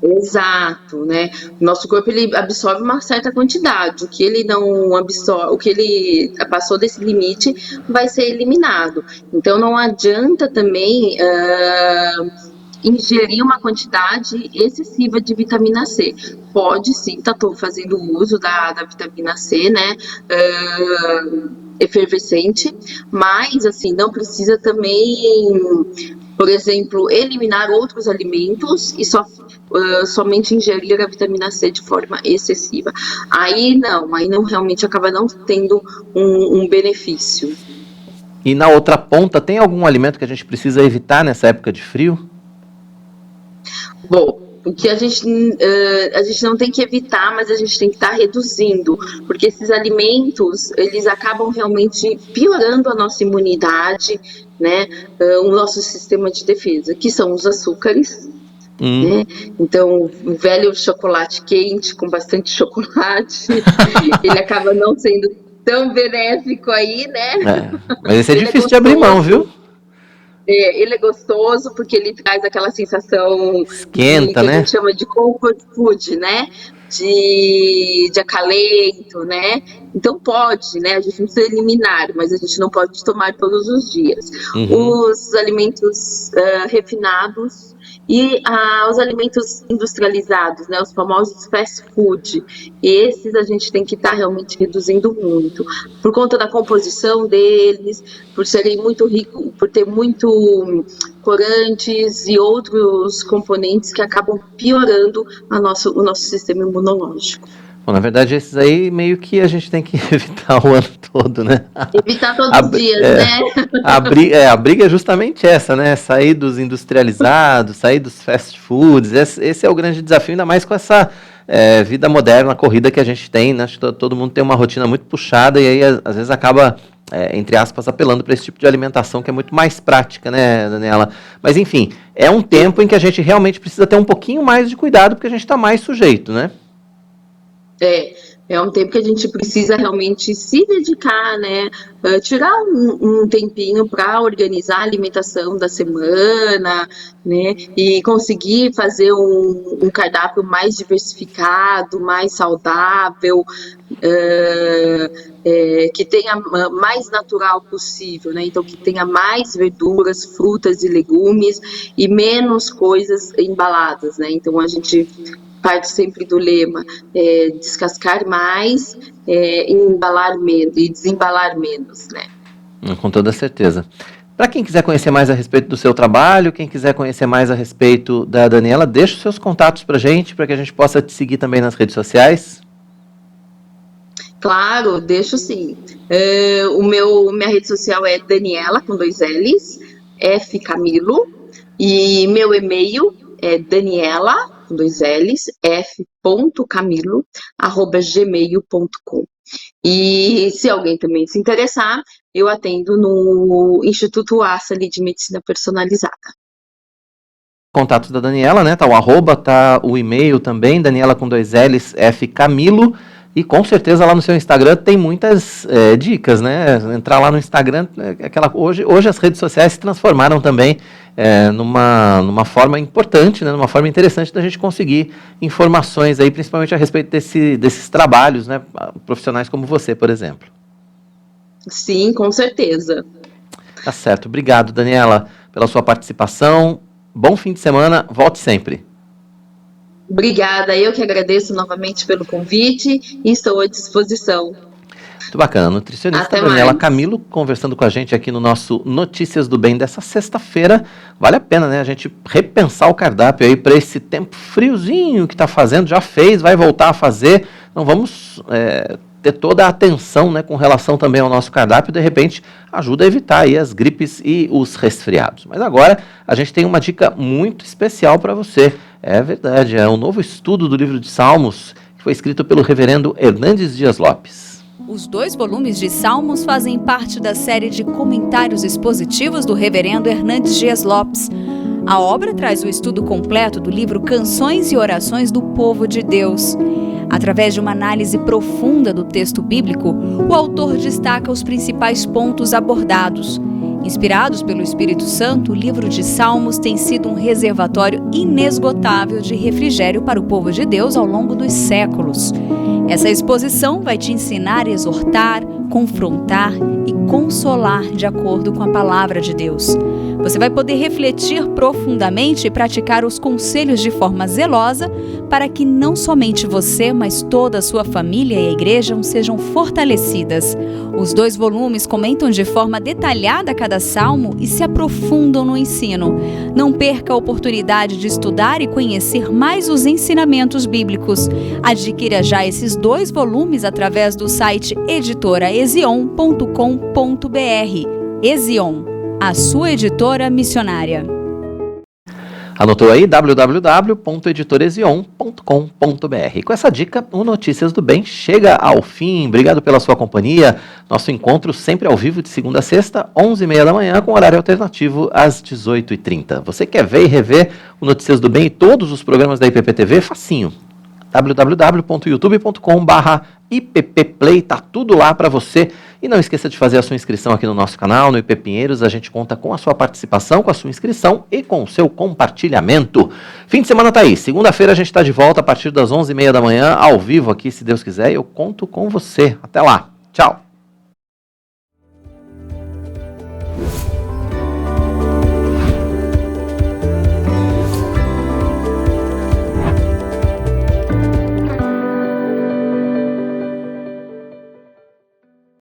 Exato, né? O nosso corpo, ele absorve uma certa quantidade. O que ele não absorve, o que ele passou desse limite vai ser eliminado. Então não adianta também ingerir uma quantidade excessiva de vitamina C. Pode sim, estou fazendo uso da vitamina C, né? Efervescente, mas assim, não precisa também, por exemplo, eliminar outros alimentos e somente ingerir a vitamina C de forma excessiva. Aí não realmente acaba não tendo um benefício. E na outra ponta, tem algum alimento que a gente precisa evitar nessa época de frio? Bom, o que a gente não tem que evitar, mas a gente tem que estar reduzindo, porque esses alimentos, eles acabam realmente piorando a nossa imunidade, né, o nosso sistema de defesa, que são os açúcares, né? Então, o velho chocolate quente, com bastante chocolate, ele acaba não sendo tão benéfico aí, né? Mas esse é difícil de abrir mão, viu? Ele é gostoso porque ele traz aquela sensação esquenta, que né? A gente chama de comfort food, né? De acalento, né? Então pode, né? A gente não precisa eliminar, mas a gente não pode tomar todos os dias. Os alimentos refinados e os alimentos industrializados, né? Os famosos fast food. Esses a gente tem que estar realmente reduzindo muito, por conta da composição deles, por serem muito ricos, por ter muito corantes e outros componentes que acabam piorando o nosso sistema imunológico. Bom, na verdade, esses aí meio que a gente tem que evitar o ano todo, né? Evitar todos os dias, né? A briga é justamente essa, né? Sair dos industrializados, sair dos fast foods. Esse é o grande desafio, ainda mais com essa vida moderna, a corrida que a gente tem, né? Acho que todo mundo tem uma rotina muito puxada e aí, às vezes, acaba, entre aspas, apelando para esse tipo de alimentação que é muito mais prática, né, Daniela? Mas, enfim, é um tempo em que a gente realmente precisa ter um pouquinho mais de cuidado, porque a gente está mais sujeito, né? É um tempo que a gente precisa realmente se dedicar, né? Tirar um tempinho para organizar a alimentação da semana, né? E conseguir fazer um cardápio mais diversificado, mais saudável, que tenha mais natural possível, né? Então que tenha mais verduras, frutas e legumes e menos coisas embaladas, né? Então a gente parte sempre do lema descascar mais, embalar menos e desembalar menos, né? Com toda certeza. Para quem quiser conhecer mais a respeito do seu trabalho, quem quiser conhecer mais a respeito da Daniela, deixa os seus contatos para a gente que a gente possa te seguir também nas redes sociais. Claro, deixo sim. Minha rede social é Daniela, com 2 L's, F Camilo, e meu e-mail é Daniela, com 2 L's, f.camilo@gmail.com. E se alguém também se interessar, eu atendo no Instituto Assali de Medicina Personalizada. Contatos da Daniela, né? Tá o @, tá o e-mail também, Daniela com 2 L's, F Camilo. E com certeza lá no seu Instagram tem muitas dicas, né? Entrar lá no Instagram, hoje as redes sociais se transformaram também numa forma importante, né? Numa forma interessante da gente conseguir informações aí, principalmente a respeito desses trabalhos, né? Profissionais como você, por exemplo. Sim, com certeza. Tá certo. Obrigado, Daniela, pela sua participação. Bom fim de semana. Volte sempre. Obrigada, eu que agradeço novamente pelo convite e estou à disposição. Muito bacana, nutricionista Até Daniela mais. Camilo conversando com a gente aqui no nosso Notícias do Bem dessa sexta-feira. Vale a pena, né, a gente repensar o cardápio aí para esse tempo friozinho que está fazendo, já fez, vai voltar a fazer. Não vamos ter toda a atenção, né, com relação também ao nosso cardápio, de repente ajuda a evitar aí as gripes e os resfriados. Mas agora a gente tem uma dica muito especial para você. É verdade, é um novo estudo do livro de Salmos que foi escrito pelo reverendo Hernandes Dias Lopes. Os 2 volumes de Salmos fazem parte da série de comentários expositivos do reverendo Hernandes Dias Lopes. A obra traz o estudo completo do livro Canções e Orações do Povo de Deus. Através de uma análise profunda do texto bíblico, o autor destaca os principais pontos abordados. Inspirados pelo Espírito Santo, o livro de Salmos tem sido um reservatório inesgotável de refrigério para o povo de Deus ao longo dos séculos. Essa exposição vai te ensinar a exortar, confrontar e consolar de acordo com a palavra de Deus. Você vai poder refletir profundamente e praticar os conselhos de forma zelosa para que não somente você, mas toda a sua família e a igreja sejam fortalecidas. Os 2 volumes comentam de forma detalhada cada salmo e se aprofundam no ensino. Não perca a oportunidade de estudar e conhecer mais os ensinamentos bíblicos. Adquira já esses 2 volumes através do site editoraezion.com.br. Ezion, a sua editora missionária. Anotou aí? www.editoresion.com.br. Com essa dica, o Notícias do Bem chega ao fim. Obrigado pela sua companhia. Nosso encontro sempre ao vivo de segunda a sexta, 11h30 da manhã, com horário alternativo às 18h30. Você quer ver e rever o Notícias do Bem e todos os programas da IPP-TV? Facinho. www.youtube.com/IPPplay, tá tudo lá para você. E não esqueça de fazer a sua inscrição aqui no nosso canal, no IP Pinheiros. A gente conta com a sua participação, com a sua inscrição e com o seu compartilhamento. Fim de semana tá aí. Segunda-feira a gente está de volta a partir das 11h30 da manhã, ao vivo aqui, se Deus quiser. Eu conto com você. Até lá. Tchau.